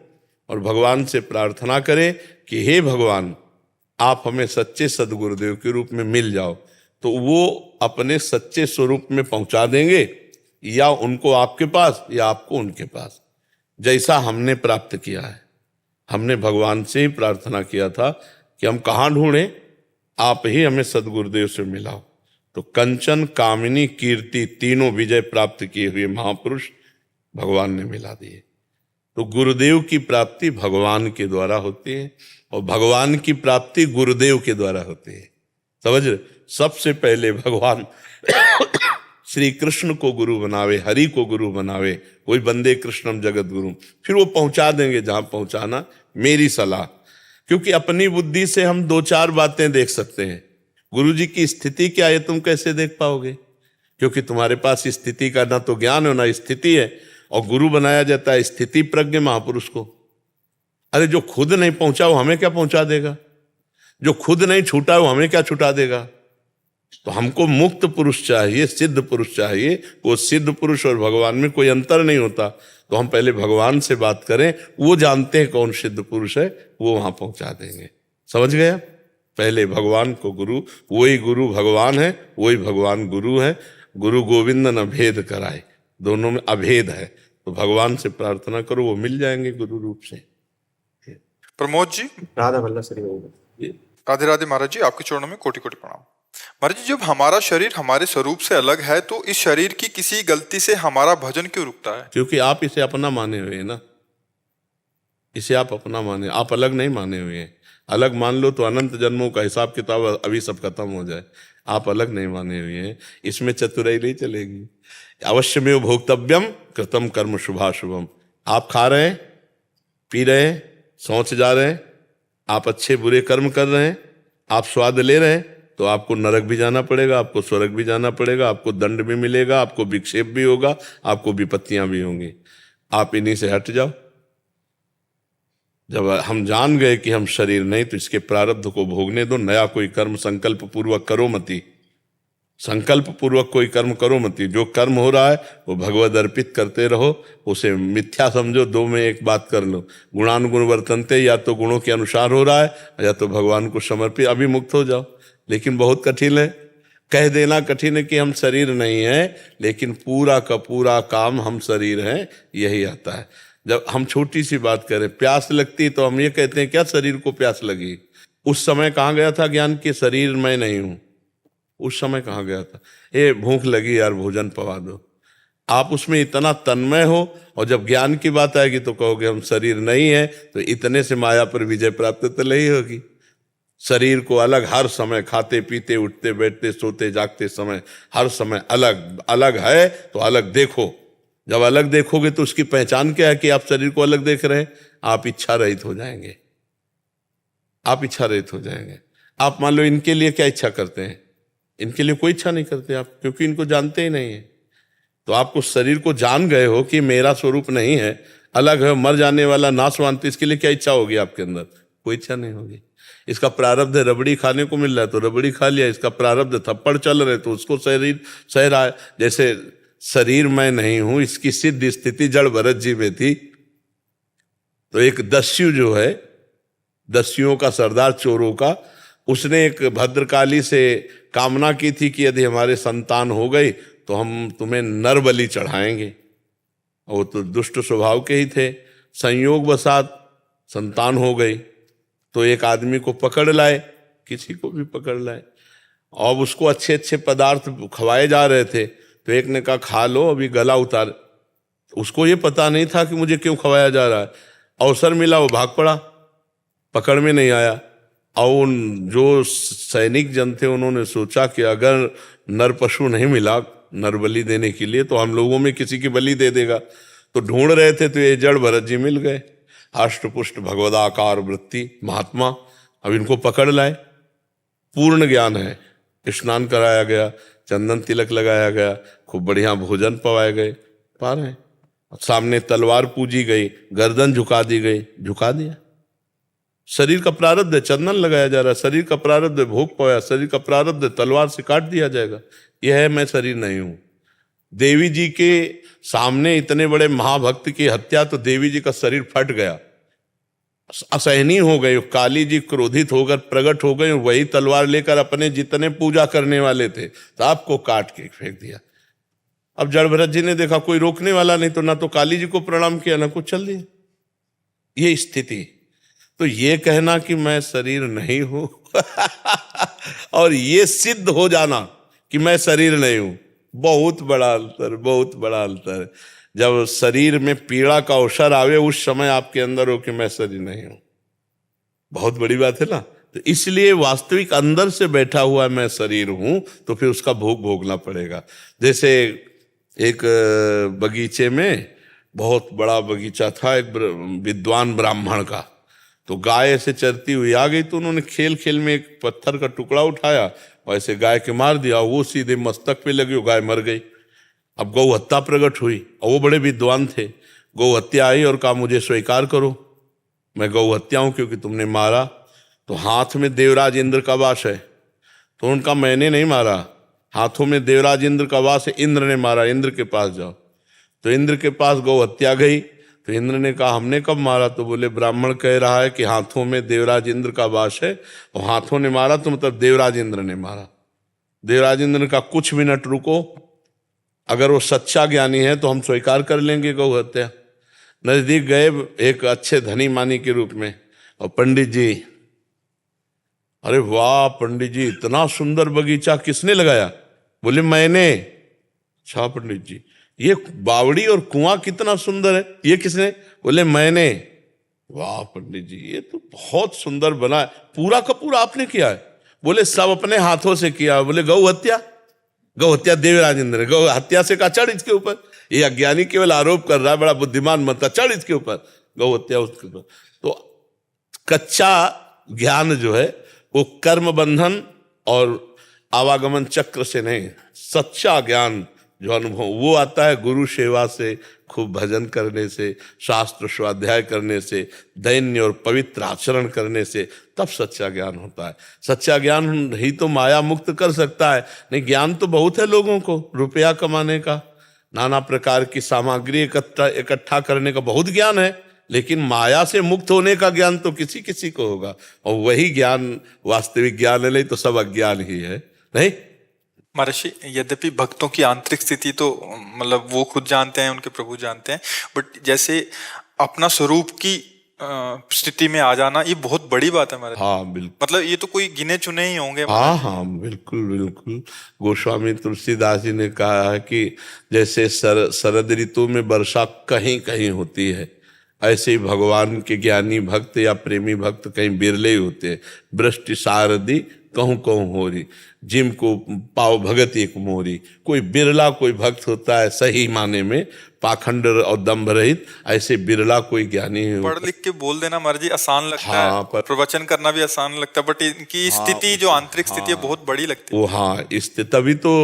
Speaker 3: और भगवान से प्रार्थना करें कि हे भगवान, आप हमें सच्चे सदगुरुदेव के रूप में मिल जाओ। तो वो अपने सच्चे स्वरूप में पहुंचा देंगे, या उनको आपके पास या आपको उनके पास, जैसा हमने प्राप्त किया है। हमने भगवान से ही प्रार्थना किया था कि हम कहाँ ढूंढें, आप ही हमें सदगुरुदेव से मिलाओ। तो कंचन, कामिनी, कीर्ति, तीनों विजय प्राप्त किए हुए महापुरुष भगवान ने मिला दिए। तो गुरुदेव की प्राप्ति भगवान के द्वारा होती है, और भगवान की प्राप्ति गुरुदेव के द्वारा होती है। समझ रहे? सबसे पहले भगवान श्री कृष्ण को गुरु बनावे, हरि को गुरु बनावे, कोई बंदे कृष्णम जगत गुरु, फिर वो पहुंचा देंगे जहां पहुंचाना। मेरी सलाह, क्योंकि अपनी बुद्धि से हम 2-4 बातें देख सकते हैं, गुरु जी की स्थिति क्या है तुम कैसे देख पाओगे? क्योंकि तुम्हारे पास स्थिति का ना तो ज्ञान है ना स्थिति है। और गुरु बनाया जाता है स्थिति प्रज्ञ महापुरुष को। अरे जो खुद नहीं पहुंचा वो हमें क्या पहुंचा देगा? जो खुद नहीं छूटा वो हमें क्या छुटा देगा? तो हमको मुक्त पुरुष चाहिए, सिद्ध पुरुष चाहिए। वो सिद्ध पुरुष और भगवान में कोई अंतर नहीं होता। तो हम पहले भगवान से बात करें, वो जानते हैं कौन सिद्ध पुरुष है, वो वहां पहुंचा देंगे। समझ गए? पहले भगवान को गुरु, वही गुरु भगवान है, वही भगवान गुरु है। गुरु गोविंद न भेद कराए, दोनों में अभेद है। तो भगवान से प्रार्थना करो, वो मिल जाएंगे गुरु रूप से।
Speaker 1: प्रमोद जी,
Speaker 2: राधा वल्लभ श्री गोविंद।
Speaker 1: राधे राधे महाराज जी, आपके चरणों में कोटि कोटि प्रणाम। महाराज जी, जब हमारा शरीर हमारे स्वरूप से अलग है तो इस शरीर की किसी गलती से हमारा भजन क्यों रुकता है?
Speaker 3: क्योंकि आप इसे अपना माने हुए हैं ना, इसे आप अपना माने, आप अलग नहीं माने हुए हैं। अलग मान लो तो अनंत जन्मों का हिसाब किताब अभी सब खत्म हो जाए। आप अलग नहीं माने हुए हैं, इसमें चतुराई नहीं चलेगी। अवश्यमेव भोक्तव्यम कृतम कर्म शुभाशुभम। आप खा रहे हैं, पी रहे हैं, सोच जा रहे हैं, आप अच्छे बुरे कर्म कर रहे हैं, आप स्वाद ले रहे हैं, तो आपको नरक भी जाना पड़ेगा, आपको स्वर्ग भी जाना पड़ेगा, आपको दंड भी मिलेगा, आपको विक्षेप भी होगा, आपको विपत्तियां भी होंगी। आप इन्हीं से हट जाओ। जब हम जान गए कि हम शरीर नहीं, तो इसके प्रारब्ध को भोगने दो। नया कोई कर्म संकल्प पूर्वक करो मती, संकल्प पूर्वक कोई कर्म करो मती। जो कर्म हो रहा है वो भगवद अर्पित करते रहो, उसे मिथ्या समझो। दो में एक बात कर लो, गुणानुगुण वर्तनते, या तो गुणों के अनुसार हो रहा है या तो भगवान को समर्पित, अभी मुक्त हो जाओ। लेकिन बहुत कठिन है, कह देना कठिन है कि हम शरीर नहीं है, लेकिन पूरा का पूरा काम हम शरीर हैं, यही आता है। जब हम छोटी सी बात करें, प्यास लगती तो हम ये कहते हैं क्या शरीर को प्यास लगी? उस समय कहाँ गया था ज्ञान कि शरीर मैं नहीं हूं? उस समय कहाँ गया था? ए भूख लगी यार, भोजन पवा दो। आप उसमें इतना तन्मय हो, और जब ज्ञान की बात आएगी तो कहोगे हम शरीर नहीं है, तो इतने से माया पर विजय प्राप्त तो नहीं होगी। शरीर को अलग हर समय, खाते पीते उठते बैठते सोते जागते समय, हर समय अलग अलग है, तो अलग देखो। जब अलग देखोगे तो उसकी पहचान क्या है कि आप शरीर को अलग देख रहे हैं? आप इच्छा रहित हो जाएंगे, आप इच्छा रहित हो जाएंगे। आप मान लो इनके लिए क्या इच्छा करते हैं? इनके लिए कोई इच्छा नहीं करते आप, क्योंकि इनको जानते ही नहीं है। तो आप उस शरीर को जान गए हो कि मेरा स्वरूप नहीं है, अलग है, मर जाने वाला, नाशवान, तो इसके लिए क्या इच्छा होगी आपके अंदर? कोई इच्छा नहीं होगी। इसका प्रारब्ध है रबड़ी खाने को मिल रहा है तो रबड़ी खा लिया, इसका प्रारब्ध थप्पड़ चल रहे तो उसको शरीर सह रहा है। जैसे शरीर मैं नहीं हूं, इसकी सिद्ध स्थिति जड़ भरत जी में थी। तो एक दस्यु जो है, दस्युओं का सरदार, चोरों का, उसने एक भद्रकाली से कामना की थी कि यदि हमारे संतान हो गई तो हम तुम्हें नर बलि चढ़ाएंगे। वो तो दुष्ट स्वभाव के ही थे। संयोग बसात संतान हो गई तो एक आदमी को पकड़ लाए, किसी को भी पकड़ लाए, और उसको अच्छे अच्छे पदार्थ खवाए जा रहे थे। तो एक ने कहा खा लो, अभी गला उतार। उसको ये पता नहीं था कि मुझे क्यों खवाया जा रहा है। अवसर मिला, वो भाग पड़ा, पकड़ में नहीं आया। और जो सैनिक जन थे उन्होंने सोचा कि अगर नर पशु नहीं मिला नर बलि देने के लिए तो हम लोगों में किसी की बलि दे देगा। तो ढूंढ रहे थे तो ये जड़ भरत जी मिल गए, अष्टपुष्ट भगवदाकार वृत्ति महात्मा। अब इनको पकड़ लाए, पूर्ण ज्ञान है, स्नान कराया गया, चंदन तिलक लगाया गया, खूब बढ़िया भोजन पवाए गए, पा रहे हैं। सामने तलवार पूजी गई, गर्दन झुका दी गई, झुका दिया। शरीर का प्रारब्ध है, चंदन लगाया जा रहा है, शरीर का प्रारब्ध है, भोग पवाया, शरीर का प्रारब्ध है, तलवार से काट दिया जाएगा। यह है मैं शरीर नहीं हूं। देवी जी के सामने इतने बड़े महाभक्त की हत्या, तो देवी जी का शरीर फट गया, असहनीय हो गई। काली जी क्रोधित होकर प्रकट हो गई, वही तलवार लेकर अपने जितने पूजा करने वाले थे सबको काट के फेंक दिया। अब जड़ भरत जी ने देखा कोई रोकने वाला नहीं, तो ना तो काली जी को प्रणाम किया ना कुछ, चल दिया। ये स्थिति। तो ये कहना कि मैं शरीर नहीं हूं और ये सिद्ध हो जाना कि मैं शरीर नहीं हूं, बहुत बड़ा अंतर, बहुत बड़ा अंतर। जब शरीर में पीड़ा का अवसर आवे उस समय आपके अंदर हो कि मैं शरीर नहीं हूं, बहुत बड़ी बात है ना। तो इसलिए वास्तविक अंदर से बैठा हुआ मैं शरीर हूं, तो फिर उसका भोग भोगना पड़ेगा। जैसे एक बगीचे में, बहुत बड़ा बगीचा था एक विद्वान ब्राह्मण का, तो गाय ऐसे चरती हुई आ गई, तो उन्होंने खेल खेल में एक पत्थर का टुकड़ा उठाया और ऐसे गाय के मार दिया, वो सीधे मस्तक पे लगी, गाय मर गई। अब गौ हत्या प्रकट हुई और वो बड़े विद्वान थे। गौ हत्या आई और कहा मुझे स्वीकार करो, मैं गौ हत्या हूं क्योंकि तुमने मारा। तो हाथ में देवराज इंद्र का वास है, तो उनका मैंने नहीं मारा, हाथों में देवराज इंद्र का वास है, इंद्र ने मारा, इंद्र के पास जाओ। तो इंद्र के पास गौ हत्या गई। तो इंद्र ने कहा हमने कब मारा? तो बोले ब्राह्मण कह रहा है कि हाथों में देवराज इंद्र का वास है, और हाथों ने मारा तो मतलब देवराज इंद्र ने मारा। देवराज इंद्र ने कहा कुछ मिनट रुको, अगर वो सच्चा ज्ञानी है तो हम स्वीकार कर लेंगे गौ हत्या। नजदीक गए एक अच्छे धनी मानी के रूप में, और पंडित जी, अरे वाह पंडित जी, इतना सुंदर बगीचा किसने लगाया? बोले मैंने। अच्छा पंडित जी, ये बावड़ी और कुआं कितना सुंदर है, ये किसने? बोले मैंने। वाह पंडित जी, ये तो बहुत सुंदर बना है, पूरा का पूरा आपने किया है? बोले सब अपने हाथों से किया। बोले गौ हत्या? गौ हत्या देवराज इंद्र, गौ हत्या से कहा चढ़ इसके ऊपर। ये अज्ञानी केवल आरोप कर रहा है, बड़ा बुद्धिमान बनता, चढ़ इसके ऊपर, गौ हत्या उसके ऊपर। तो कच्चा ज्ञान जो है वो कर्म बंधन और आवागमन चक्र से नहीं, सच्चा ज्ञान जो अनुभव वो आता है गुरु सेवा से, खूब भजन करने से, शास्त्र स्वाध्याय करने से, दैन्य और पवित्र आचरण करने से, तब सच्चा ज्ञान होता है। सच्चा ज्ञान ही तो माया मुक्त कर सकता है। नहीं, ज्ञान तो बहुत है लोगों को, रुपया कमाने का, नाना प्रकार की सामग्री इकट्ठा करने का बहुत ज्ञान है, लेकिन माया से मुक्त होने का ज्ञान तो किसी किसी को होगा, और वही ज्ञान वास्तविक ज्ञान है, नहीं तो सब अज्ञान ही है। नहीं
Speaker 1: महर्षि, यद्यपि भक्तों की आंतरिक स्थिति तो मतलब वो खुद जानते हैं, उनके प्रभु जानते हैं, बट जैसे अपना स्वरूप की स्थिति में आ जाना, ये बहुत बड़ी बात है महर्षि।
Speaker 3: हाँ बिल्कुल,
Speaker 1: मतलब ये तो कोई गिने चुने ही होंगे।
Speaker 3: हाँ हाँ बिल्कुल बिल्कुल। गोस्वामी तुलसीदास जी ने कहा है कि जैसे शरद ऋतु में वर्षा कहीं कहीं होती है, ऐसे ही भगवान के ज्ञानी भक्त या प्रेमी भक्त कहीं बिरले ही होते हैं। वृष्टि शारदी कहूँ कहूँ हो रही, जिम को पाव भगत एक मोरी। कोई बिरला कोई भक्त होता है सही माने में, पाखंड और दम्भ रहित, ऐसे बिरला कोई ज्ञानी है।
Speaker 1: पढ़ लिख के बोल देना मर्जी आसान लगता
Speaker 3: हाँ,
Speaker 1: है, प्रवचन करना भी आसान लगता है, बट इनकी स्थिति जो आंतरिक स्थिति है बहुत बड़ी लगती है।
Speaker 3: वो हाँ, तभी तो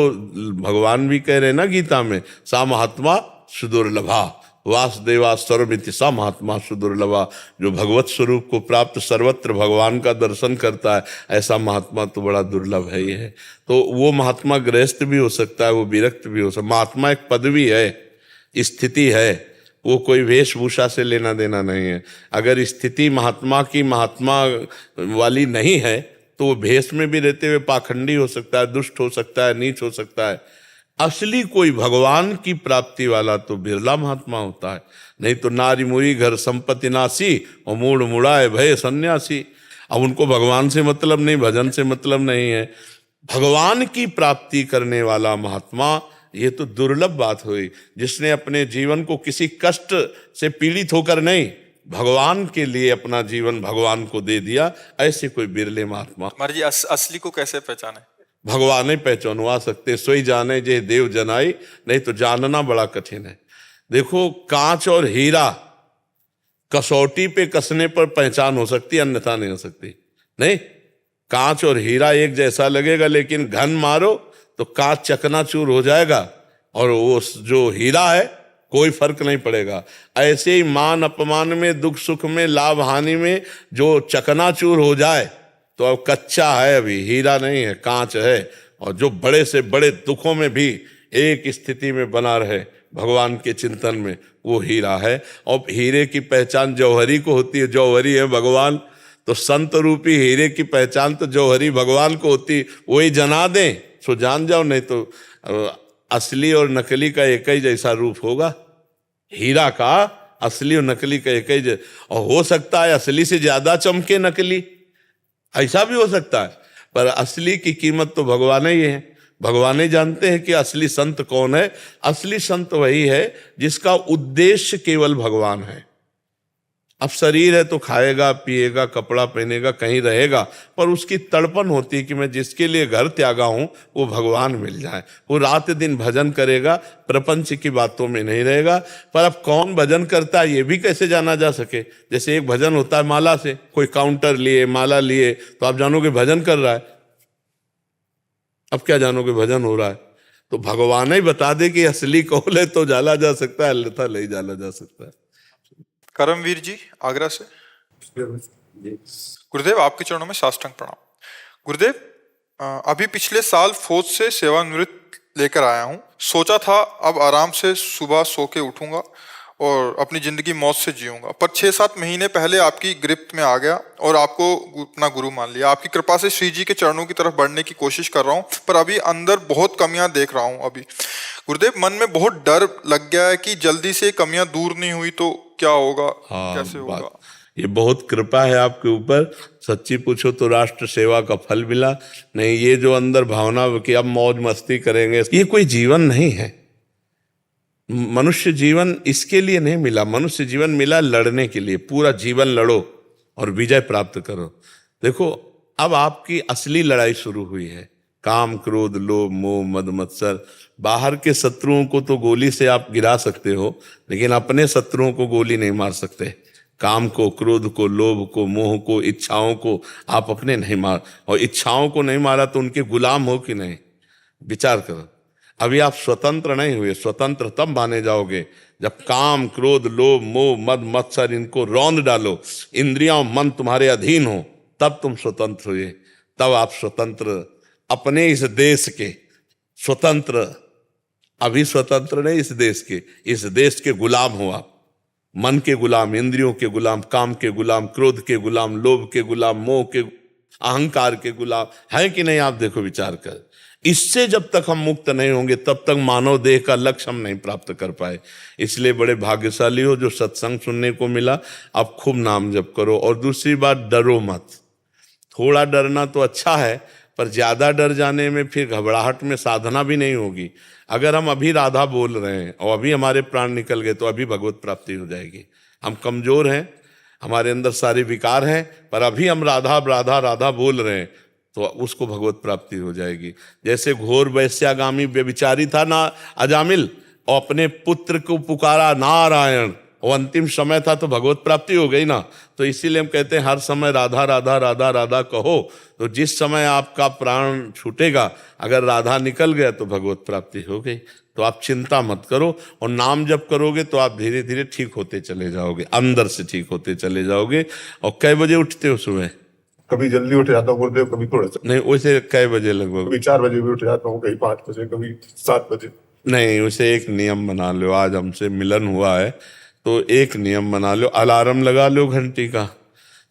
Speaker 3: भगवान भी कह रहे हैं ना गीता में, सा महात्मा सुदुर्लभा, वासुदेवा सर्वमिति सा महात्मा सुदुर्लभा। जो भगवत स्वरूप को प्राप्त सर्वत्र भगवान का दर्शन करता है, ऐसा महात्मा तो बड़ा दुर्लभ है ही है। तो वो महात्मा गृहस्थ भी हो सकता है, वो विरक्त भी हो सकता है। महात्मा एक पदवी है, स्थिति है, वो कोई वेशभूषा से लेना देना नहीं है। अगर स्थिति महात्मा की महात्मा वाली नहीं है तो वो भेष में भी रहते हुए पाखंडी हो सकता है, दुष्ट हो सकता है, नीच हो सकता है। असली कोई भगवान की प्राप्ति वाला तो बिरला महात्मा होता है। नहीं तो नारी मुरी घर संपत्ति नासी और मूड मुड़ाए भय सन्यासी। अब उनको भगवान से मतलब नहीं, भजन से मतलब नहीं है। भगवान की प्राप्ति करने वाला महात्मा, ये तो दुर्लभ बात हुई, जिसने अपने जीवन को किसी कष्ट से पीड़ित होकर नहीं, भगवान के लिए अपना जीवन भगवान को दे दिया। ऐसे कोई बिरले महात्मा।
Speaker 1: महाराज जी, असली को कैसे पहचाने?
Speaker 3: भगवान ही पहचानवा सकते, सोई जाने जे देव जनाई, नहीं तो जानना बड़ा कठिन है। देखो, कांच और हीरा कसौटी पे कसने पर पहचान हो सकती है, अन्यथा नहीं हो सकती। नहीं, कांच और हीरा एक जैसा लगेगा, लेकिन घन मारो तो कांच चकनाचूर हो जाएगा, और वो जो हीरा है कोई फर्क नहीं पड़ेगा। ऐसे ही मान अपमान में, दुख सुख में, लाभ हानि में जो चकनाचूर हो जाए तो अब कच्चा है, अभी हीरा नहीं है, कांच है। और जो बड़े से बड़े दुखों में भी एक स्थिति में बना रहे भगवान के चिंतन में, वो हीरा है। और हीरे की पहचान जौहरी को होती है, जौहरी है भगवान। तो संत रूपी हीरे की पहचान तो जौहरी भगवान को होती, वही जना दें सो जान जाओ, नहीं तो असली और नकली का एक ही जैसा रूप होगा। हीरा का असली और नकली का एक ही और हो सकता है असली से ज्यादा चमके नकली, ऐसा भी हो सकता है, पर असली की कीमत तो भगवान ही है। भगवान ही जानते हैं कि असली संत कौन है। असली संत वही है जिसका उद्देश्य केवल भगवान है। अब शरीर है तो खाएगा पिएगा कपड़ा पहनेगा कहीं रहेगा, पर उसकी तड़पन होती है कि मैं जिसके लिए घर त्यागा हूं वो भगवान मिल जाए। वो रात दिन भजन करेगा, प्रपंच की बातों में नहीं रहेगा। पर अब कौन भजन करता है ये भी कैसे जाना जा सके? जैसे एक भजन होता है माला से, कोई काउंटर लिए माला लिए तो आप जानोगे भजन कर रहा है। अब क्या जानोगे भजन हो रहा है? तो भगवान ही बता दे कि असली कौन है तो जाला जा सकता है, अन्यथा नहीं जाला जा सकता है।
Speaker 1: करमवीर जी आगरा से। गुरुदेव, आपके चरणों में साष्टांग प्रणाम। गुरुदेव, अभी पिछले साल फौज से सेवानिवृत्त लेकर आया हूँ। सोचा था अब आराम से सुबह सो के उठूंगा और अपनी जिंदगी मौज से जीऊंगा, पर 6-7 महीने पहले आपकी गिरफ्त में आ गया और आपको अपना गुरु मान लिया। आपकी कृपा से श्री जी के चरणों की तरफ बढ़ने की कोशिश कर रहा हूँ, पर अभी अंदर बहुत कमियां देख रहा हूँ। अभी गुरुदेव, मन में बहुत डर लग गया है कि जल्दी से कमियां दूर नहीं हुई तो क्या होगा, कैसे होगा।
Speaker 3: ये बहुत कृपा है आपके ऊपर। सच्ची पूछो तो राष्ट्र सेवा का फल मिला। नहीं, ये जो अंदर भावना कि अब मौज मस्ती करेंगे, ये कोई जीवन नहीं है। मनुष्य जीवन इसके लिए नहीं मिला। मनुष्य जीवन मिला लड़ने के लिए। पूरा जीवन लड़ो और विजय प्राप्त करो। देखो, अब आपकी असली लड़ाई शुरू हुई है। काम, क्रोध, लोभ, मोह, मद, मत्सर। बाहर के शत्रुओं को तो गोली से आप गिरा सकते हो, लेकिन अपने शत्रुओं को गोली नहीं मार सकते। काम को, क्रोध को, लोभ को, मोह को, इच्छाओं को आप अपने नहीं मार, और इच्छाओं को नहीं मारा तो उनके गुलाम हो कि नहीं, विचार करो। अभी आप स्वतंत्र नहीं हुए। स्वतंत्र तब माने जाओगे जब काम, क्रोध, लोभ, मोह, मद, मत्सर इनको रौंद डालो, इंद्रियां और मन तुम्हारे अधीन हो, तब तुम स्वतंत्र हुए। तब आप स्वतंत्र, अपने इस देश के स्वतंत्र, अभी स्वतंत्र नहीं इस देश के गुलाम हो आप। मन के गुलाम, इंद्रियों के गुलाम, काम के गुलाम, क्रोध के गुलाम, लोभ के गुलाम, मोह के, अहंकार के गुलाम है कि नहीं। आप देखो, विचार कर। इससे जब तक हम मुक्त नहीं होंगे तब तक मानव देह का लक्ष्य हम नहीं प्राप्त कर पाए। इसलिए बड़े भाग्यशाली हो जो सत्संग सुनने को मिला। आप खूब नाम जप करो। और दूसरी बात, डरो मत। थोड़ा डरना तो अच्छा है, पर ज्यादा डर जाने में फिर घबराहट में साधना भी नहीं होगी। अगर हम अभी राधा बोल रहे हैं और अभी हमारे प्राण निकल गए तो अभी भगवत प्राप्ति हो जाएगी। हम कमजोर हैं, हमारे अंदर सारे विकार हैं, पर अभी हम राधा राधा राधा बोल रहे हैं तो उसको भगवत प्राप्ति हो जाएगी। जैसे घोर वैश्यागामी व्यभिचारी था ना अजामिल, और अपने पुत्र को पुकारा नारायण, और अंतिम समय था तो भगवत प्राप्ति हो गई ना। तो इसीलिए हम कहते हैं हर समय राधा राधा राधा राधा कहो। तो जिस समय आपका प्राण छूटेगा, अगर राधा निकल गया तो भगवत प्राप्ति हो गई। तो आप चिंता मत करो, और नाम जब करोगे तो आप धीरे धीरे ठीक होते चले जाओगे, अंदर से ठीक होते चले जाओगे। और कै बजे उठते हो सुबह?
Speaker 4: कभी जल्दी उठ जाता हूँ गुरुदेव, कभी थोड़ा सा
Speaker 3: नहीं, वैसे कै बजे लगभग?
Speaker 4: कभी 4 बजे भी उठ जाता हूँ, कभी 5 बजे, कभी 7 बजे।
Speaker 3: नहीं, उसे एक नियम बना लो। आज हमसे मिलन हुआ है तो एक नियम बना लो, अलार्म लगा लो घंटी का,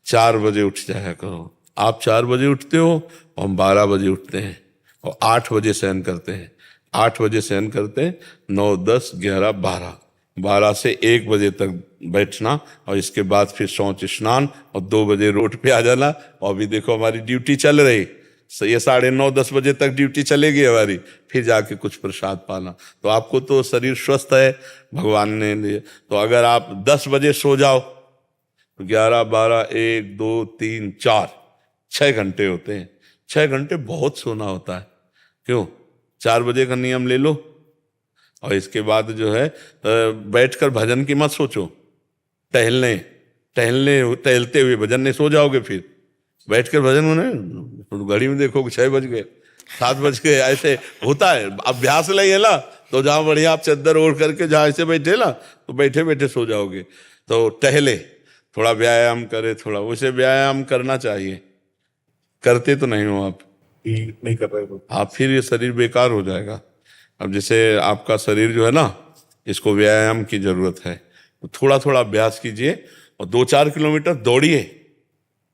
Speaker 3: 4 बजे उठ जाया करो। आप 4 बजे उठते हो और हम 12 बजे उठते हैं, और 8 बजे शयन करते हैं। 8 बजे शयन करते हैं, 9, 10, 11, 12 से 1 बजे तक बैठना, और इसके बाद फिर शौच स्नान, और 2 बजे रोड पे आ जाना। और अभी देखो हमारी ड्यूटी चल रही, ये 9:30, 10 बजे तक ड्यूटी चलेगी हमारी, फिर जाके कुछ प्रसाद पाना। तो आपको तो शरीर स्वस्थ है भगवान ने लिए। तो अगर आप 10 बजे सो जाओ तो 11, 12, 1, 2, 3, 4, 6 घंटे होते हैं। 6 घंटे बहुत सोना होता है। क्यों? 4 बजे का नियम ले लो, और इसके बाद जो है बैठकर भजन की मत सोचो, टहलते हुए भजन नहीं, सो जाओगे। फिर बैठकर भजन होने तो घड़ी में देखो 6 बज गए, 7 बज गए, ऐसे होता है। अभ्यास नहीं है ना, तो जहाँ बढ़िया आप चद्दर ओढ़ करके जहाँ ऐसे बैठे ना, तो बैठे बैठे सो जाओगे। तो टहले, थोड़ा व्यायाम करे, थोड़ा उसे व्यायाम करना चाहिए। करते तो नहीं हो आप,
Speaker 4: नहीं कर रहे हो
Speaker 3: आप, फिर ये शरीर बेकार हो जाएगा। अब जैसे आपका शरीर जो है ना, इसको व्यायाम की जरूरत है, तो थोड़ा थोड़ा अभ्यास कीजिए, और 2-4 किलोमीटर दौड़िए।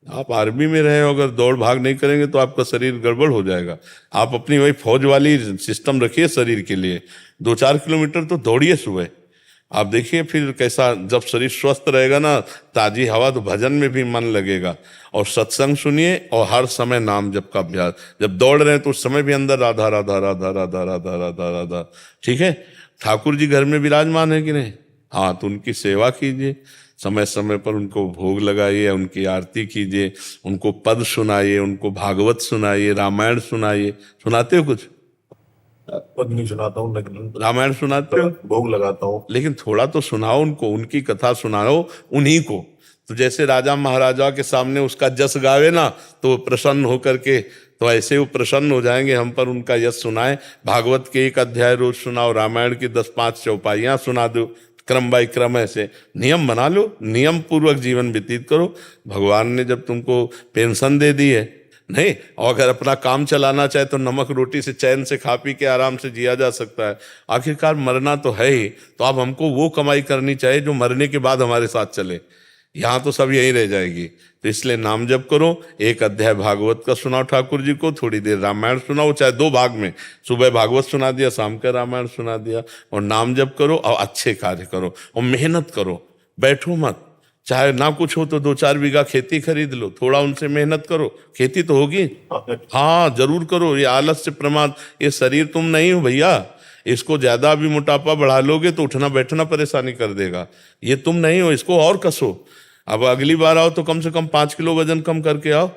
Speaker 3: आप आर्मी में रहे हो, अगर दौड़ भाग नहीं करेंगे तो आपका शरीर गड़बड़ हो जाएगा। आप अपनी वही फौज वाली सिस्टम रखिए शरीर के लिए। 2-4 किलोमीटर तो दौड़िए सुबह। आप देखिए फिर कैसा, जब शरीर स्वस्थ रहेगा ना, ताजी हवा, तो भजन में भी मन लगेगा। और सत्संग सुनिए, और हर समय नाम जप का अभ्यास। जब दौड़ रहे हैं तो उस समय भी अंदर राधा राधा राधा राधा राधा राधा राधा। ठीक है? ठाकुर जी घर में विराजमान है कि नहीं? हाँ, तो उनकी सेवा कीजिए, समय समय पर उनको भोग लगाइए, उनकी आरती कीजिए, उनको पद सुनाइए, उनको भागवत सुनाइए, रामायण सुनाइए। सुनाते हो कुछ?
Speaker 4: पद नहीं सुनाता हूँ, लेकिन
Speaker 3: रामायण सुनाते हो?
Speaker 4: भोग लगाता हूँ।
Speaker 3: लेकिन थोड़ा तो सुनाओ उनको, उनकी कथा सुनाओ उन्हीं को। तो जैसे राजा महाराजा के सामने उसका जस गावे ना, तो प्रसन्न होकर के, तो ऐसे वो प्रसन्न हो जाएंगे हम पर, उनका यश सुनाए। भागवत के 1 अध्याय रोज सुनाओ, रामायण की 10-5 चौपाइयाँ सुना दो, क्रम बाय क्रम ऐसे नियम बना लो, नियम पूर्वक जीवन व्यतीत करो। भगवान ने जब तुमको पेंशन दे दी है, नहीं, और अगर अपना काम चलाना चाहे तो नमक रोटी से चैन से खा पी के आराम से जिया जा सकता है। आखिरकार मरना तो है ही, तो अब हमको वो कमाई करनी चाहिए जो मरने के बाद हमारे साथ चले। यहाँ तो सब यहीं रह जाएगी। तो इसलिए नाम जप करो, एक अध्याय भागवत का सुनाओ ठाकुर जी को, थोड़ी देर रामायण सुनाओ, चाहे 2 भाग में, सुबह भागवत सुना दिया, शाम का रामायण सुना दिया, और नाम जप करो और अच्छे कार्य करो और मेहनत करो, बैठो मत। चाहे ना कुछ हो तो 2-4 बीघा खेती खरीद लो, थोड़ा उनसे मेहनत करो, खेती तो होगी। हाँ जरूर करो। ये आलस से प्रमाद, ये शरीर तुम नहीं हो भैया, इसको ज्यादा भी मोटापा बढ़ा लोगे तो उठना बैठना परेशानी कर देगा। ये तुम नहीं हो, इसको और कसो। अब अगली बार आओ तो कम से कम 5 किलो वजन कम करके आओ,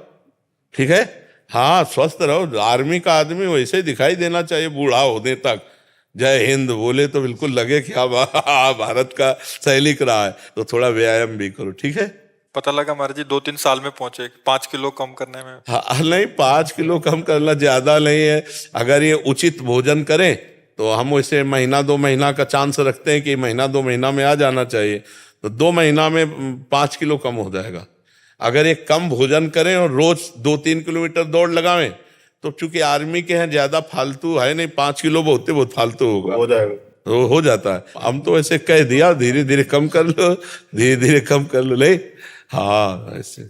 Speaker 3: ठीक है। हाँ स्वस्थ रहो। आर्मी का आदमी वैसे ही दिखाई देना चाहिए बूढ़ा होने तक। जय हिंद बोले तो बिल्कुल लगे कि हाँ भारत का सैनिक रहा है। तो थोड़ा व्यायाम भी करो, ठीक है।
Speaker 1: पता लगा महाराज जी 2-3 साल में पहुंचे 5 किलो कम करने में।
Speaker 3: हाँ नहीं, 5 किलो कम करना ज्यादा नहीं है। अगर ये उचित भोजन करें तो हम वैसे महीना 2 महीना का चांस रखते हैं कि महीना 2 महीना में आ जाना चाहिए, तो 2 महीना में 5 किलो कम हो जाएगा। अगर ये कम भोजन करें और रोज 2-3 किलोमीटर दौड़ लगावें तो चूंकि आर्मी के हैं ज्यादा फालतू है नहीं, 5 किलो बहुत फालतू होगा,
Speaker 4: हो जाएगा,
Speaker 3: तो हो जाता है। हम तो ऐसे कह दिया धीरे धीरे कम कर लो, धीरे धीरे कम कर लो। नहीं हाँ ऐसे।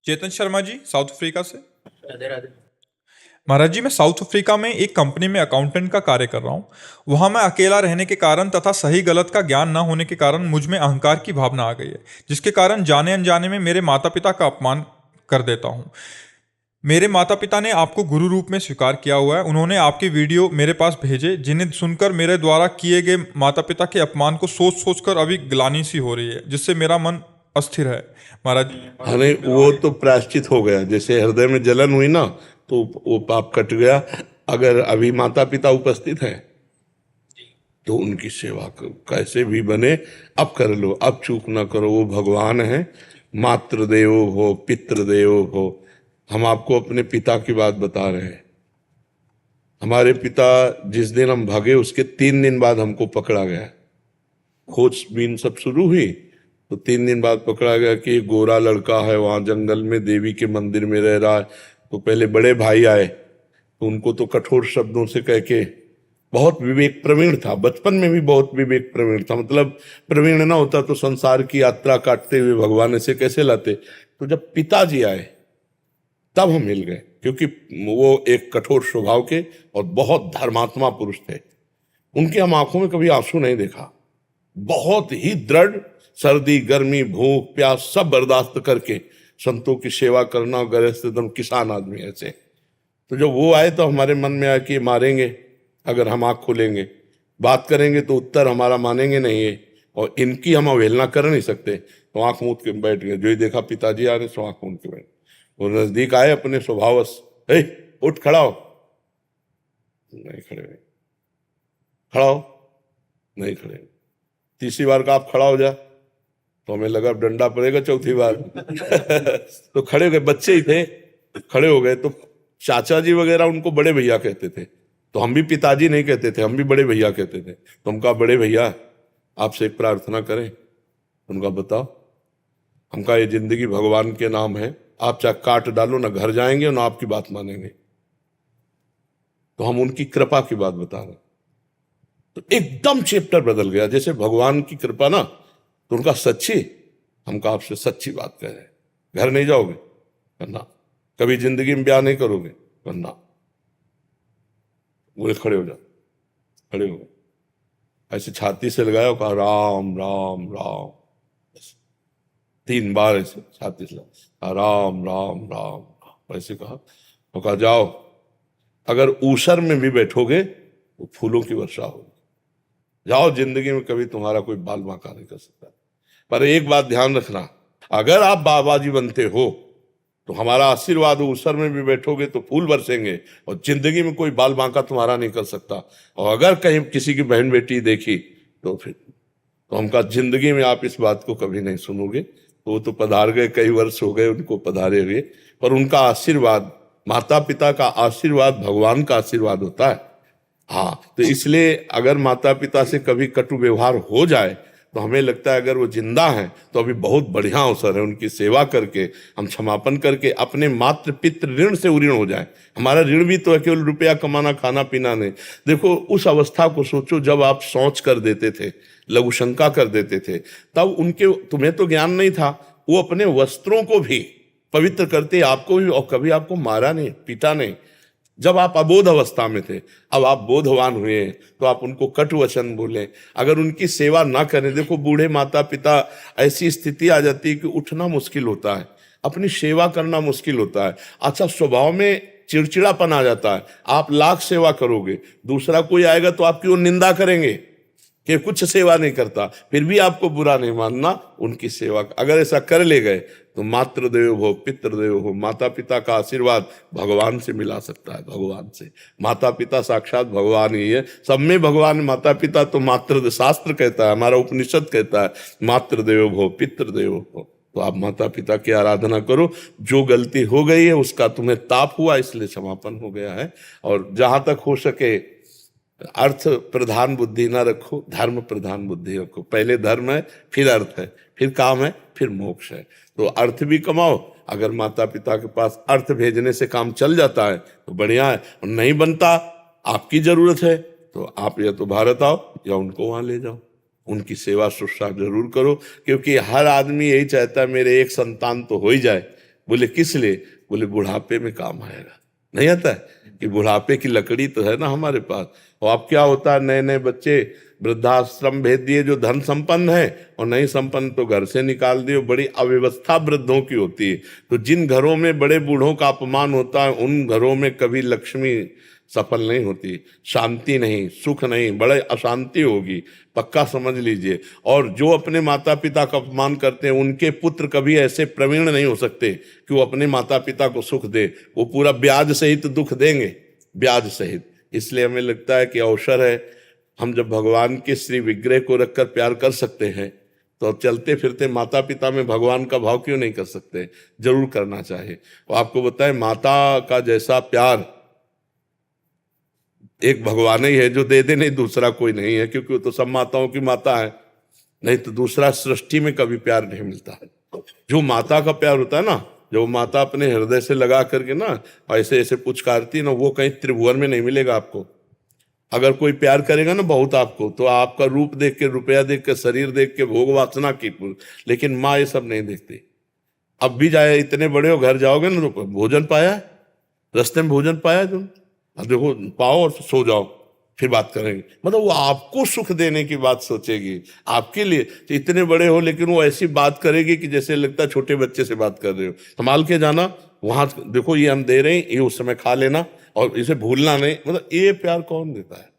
Speaker 1: चेतन शर्मा जी साउथ अफ्रीका से। महाराज जी मैं साउथ अफ्रीका में एक कंपनी में अकाउंटेंट का कार्य कर रहा हूँ। वहाँ मैं अकेला रहने के कारण तथा सही गलत का ज्ञान न होने के कारण मुझ में अहंकार की भावना आ गई है, जिसके कारण जाने अनजाने में मेरे माता पिता का अपमान कर देता हूँ। मेरे माता पिता ने आपको गुरु रूप में स्वीकार किया हुआ है। उन्होंने आपके वीडियो मेरे पास भेजे, जिन्हें सुनकर मेरे द्वारा किए गए माता पिता के अपमान को सोच सोच कर अभी ग्लानि सी हो रही है, जिससे मेरा मन अस्थिर है। महाराज
Speaker 3: अरे वो तो प्रायश्चित हो गया। जैसे हृदय में जलन हुई ना तो वो पाप कट गया। अगर अभी माता पिता उपस्थित हैं तो उनकी सेवा कैसे भी बने अब कर लो, अब चूक ना करो। वो भगवान है, मातृदेवो हो पितृदेवो हो। हम आपको अपने पिता की बात बता रहे हैं। हमारे पिता जिस दिन हम भागे उसके 3 दिन बाद हमको पकड़ा गया। खोजबीन सब शुरू हुई तो 3 दिन बाद पकड़ा गया कि एक गोरा लड़का है वहां जंगल में देवी के मंदिर में रह रहा है। तो पहले बड़े भाई आए तो उनको तो कठोर शब्दों से कह के, बहुत विवेक प्रवीण था, बचपन में भी बहुत विवेक प्रवीण था। मतलब प्रवीण ना होता तो संसार की यात्रा काटते हुए भगवान ऐसे कैसे लाते। तो जब पिताजी आए तब हम मिल गए, क्योंकि वो एक कठोर स्वभाव के और बहुत धर्मात्मा पुरुष थे। उनकी हम आंखों में कभी आंसू नहीं देखा। बहुत ही दृढ़, सर्दी गर्मी भूख प्यास सब बर्दाश्त करके संतों की सेवा करना, गृहस्थ एकदम किसान आदमी ऐसे। तो जब वो आए तो हमारे मन में आया कि मारेंगे अगर हम आँख खोलेंगे, बात करेंगे तो उत्तर हमारा मानेंगे नहीं है, और इनकी हम अवहेलना कर नहीं सकते। तो आँख मूंद के बैठ गए। जो ही देखा पिताजी आ रहे सो आँख मूंद के बैठ। वो नजदीक आए अपने स्वभावश, उठ खड़ा हो, नहीं खड़े हुए। खड़ा हो, नहीं खड़े। तीसरी बार का आप खड़ा हो जा तो हमें लगा डंडा पड़ेगा चौथी बार। तो खड़े हो गए, बच्चे ही थे, खड़े हो गए। तो चाचा जी वगैरह उनको बड़े भैया कहते थे, तो हम भी पिताजी नहीं कहते थे, हम भी बड़े भैया कहते थे। तो हम कहा बड़े भैया आपसे एक प्रार्थना करें। उनका बताओ। हम कहा ये जिंदगी भगवान के नाम है, आप चाहे काट डालो ना घर जाएंगे ना आपकी बात मानेंगे। तो हम उनकी कृपा की बात बता रहे। तो एकदम चैप्टर बदल गया। जैसे भगवान की कृपा ना, तो उनका सच्ची, हम कहा आपसे सच्ची बात कह रहे हैं। घर नहीं जाओगे करना, कभी जिंदगी में ब्याह नहीं करोगे करना। बोले खड़े हो जाओ। खड़े हो गए, ऐसे छाती से लगाया, कहा राम राम राम। 3 बार ऐसे छाती से लगा, राम राम राम ऐसे कहा। तो कहा जाओ, अगर ऊसर में भी बैठोगे तो फूलों की वर्षा होगी। जाओ, जिंदगी में कभी तुम्हारा कोई बाल बांका नहीं कर सकता। पर एक बात ध्यान रखना, अगर आप बाबा जी बनते हो तो हमारा आशीर्वाद, ऊसर में भी बैठोगे तो फूल बरसेंगे, और जिंदगी में कोई बाल बांका तुम्हारा नहीं कर सकता। और अगर कहीं किसी की बहन बेटी देखी तो फिर, तो हम कहा जिंदगी में आप इस बात को कभी नहीं सुनोगे। तो वो तो पधार गए, कई वर्ष हो गए उनको पधारे हुए, पर उनका आशीर्वाद, माता पिता का आशीर्वाद भगवान का आशीर्वाद होता है। हाँ, तो इसलिए अगर माता पिता से कभी कटु व्यवहार हो जाए तो हमें लगता है अगर वो जिंदा हैं तो अभी बहुत बढ़िया अवसर है उनकी सेवा करके हम क्षमापन करके अपने मातृ पितृ ऋण से उऋण हो जाए। हमारा ऋण भी तो है केवल रुपया कमाना खाना पीना नहीं। देखो उस अवस्था को सोचो जब आप शौच कर देते थे, लघु शंका कर देते थे, तब उनके तुम्हें तो ज्ञान नहीं था, वो अपने वस्त्रों को भी पवित्र करते, आपको भी, और कभी आपको मारा नहीं पीटा नहीं जब आप अबोध अवस्था में थे। अब आप बोधवान हुए तो आप उनको कटु वचन बोले, अगर उनकी सेवा ना करें। देखो बूढ़े माता पिता ऐसी स्थिति आ जाती है कि उठना मुश्किल होता है, अपनी सेवा करना मुश्किल होता है। अच्छा स्वभाव में चिड़चिड़ापन आ जाता है। आप लाख सेवा करोगे, दूसरा कोई आएगा तो आपकी वो निंदा करेंगे कि कुछ सेवा नहीं करता, फिर भी आपको बुरा नहीं मानना उनकी सेवा। अगर ऐसा कर ले गए तो मातृदेवो भव पितृदेवो भव, माता पिता का आशीर्वाद भगवान से मिला सकता है। भगवान से, माता पिता साक्षात भगवान ही है, सब में भगवान। माता पिता तो मातृ शास्त्र कहता है, हमारा उपनिषद कहता है मातृदेवो भव पितृदेवो भव। तो आप माता पिता की आराधना करो। जो गलती हो गई है उसका तुम्हें ताप हुआ, इसलिए क्षमापन हो गया है। और जहां तक हो सके अर्थ प्रधान बुद्धि ना रखो, धर्म प्रधान बुद्धि रखो। पहले धर्म है, फिर अर्थ है, फिर काम है, फिर मोक्ष है। तो अर्थ भी कमाओ। अगर माता पिता के पास अर्थ भेजने से काम चल जाता है तो बढ़िया है, और नहीं बनता, आपकी जरूरत है तो आप या तो भारत आओ या उनको वहां ले जाओ, उनकी सेवा शुश्रूषा जरूर करो। क्योंकि हर आदमी यही चाहता है मेरे एक संतान तो हो ही जाए। बोले किस लिए? बोले बुढ़ापे में काम आएगा। नहीं आता है कि बुढ़ापे की लकड़ी तो है ना हमारे पास। और अब क्या होता है, नए नए बच्चे वृद्धाश्रम भेज दिए जो धन संपन्न है, और नहीं संपन्न तो घर से निकाल दिए। बड़ी अव्यवस्था वृद्धों की होती है। तो जिन घरों में बड़े बूढ़ों का अपमान होता है उन घरों में कभी लक्ष्मी सफल नहीं होती, शांति नहीं, सुख नहीं, बड़े अशांति होगी, पक्का समझ लीजिए। और जो अपने माता पिता का अपमान करते हैं उनके पुत्र कभी ऐसे प्रवीण नहीं हो सकते कि वो अपने माता पिता को सुख दे। वो पूरा ब्याज सहित दुख देंगे, ब्याज सहित। इसलिए हमें लगता है कि अवसर है, हम जब भगवान के श्री विग्रह को रखकर प्यार कर सकते हैं तो चलते फिरते माता पिता में भगवान का भाव क्यों नहीं कर सकते? जरूर करना चाहिए। और आपको बताएं माता का जैसा प्यार एक भगवान ही है जो दे दे, नहीं दूसरा कोई नहीं है। क्योंकि वो तो सब माताओं की माता है, नहीं तो दूसरा सृष्टि में कभी प्यार नहीं मिलता है। जो माता का प्यार होता है ना, जो माता अपने हृदय से लगा करके ना ऐसे ऐसे पुचकारती ना, वो कहीं त्रिभुवन में नहीं मिलेगा आपको। अगर कोई प्यार करेगा ना बहुत आपको, तो आपका रूप देख के, रुपया देख के, शरीर देख के, भोग वासना की, लेकिन माँ ये सब नहीं देखती। अब भी जाए, इतने बड़े हो, घर जाओगे ना तो भोजन पाया, रास्ते में भोजन पाया तुम, अब देखो पाओ और सो जाओ, फिर बात करेंगे। मतलब वो आपको सुख देने की बात सोचेगी आपके लिए। तो इतने बड़े हो लेकिन वो ऐसी बात करेगी कि जैसे लगता है छोटे बच्चे से बात कर रहे हो। संभाल के जाना, वहां देखो ये हम दे रहे हैं, ये उस समय खा लेना और इसे भूलना नहीं। मतलब ये प्यार कौन देता है?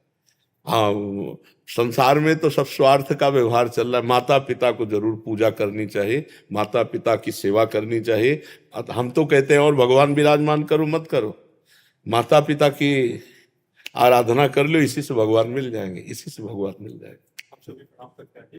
Speaker 3: हाँ, संसार में तो सब स्वार्थ का व्यवहार चल रहा है। माता पिता को जरूर पूजा करनी चाहिए, माता पिता की सेवा करनी चाहिए। हम तो कहते हैं और भगवान विराजमान करो मत करो, माता पिता की आराधना कर लो, इसी से भगवान मिल जाएंगे, इसी से भगवान मिल जाएंगे।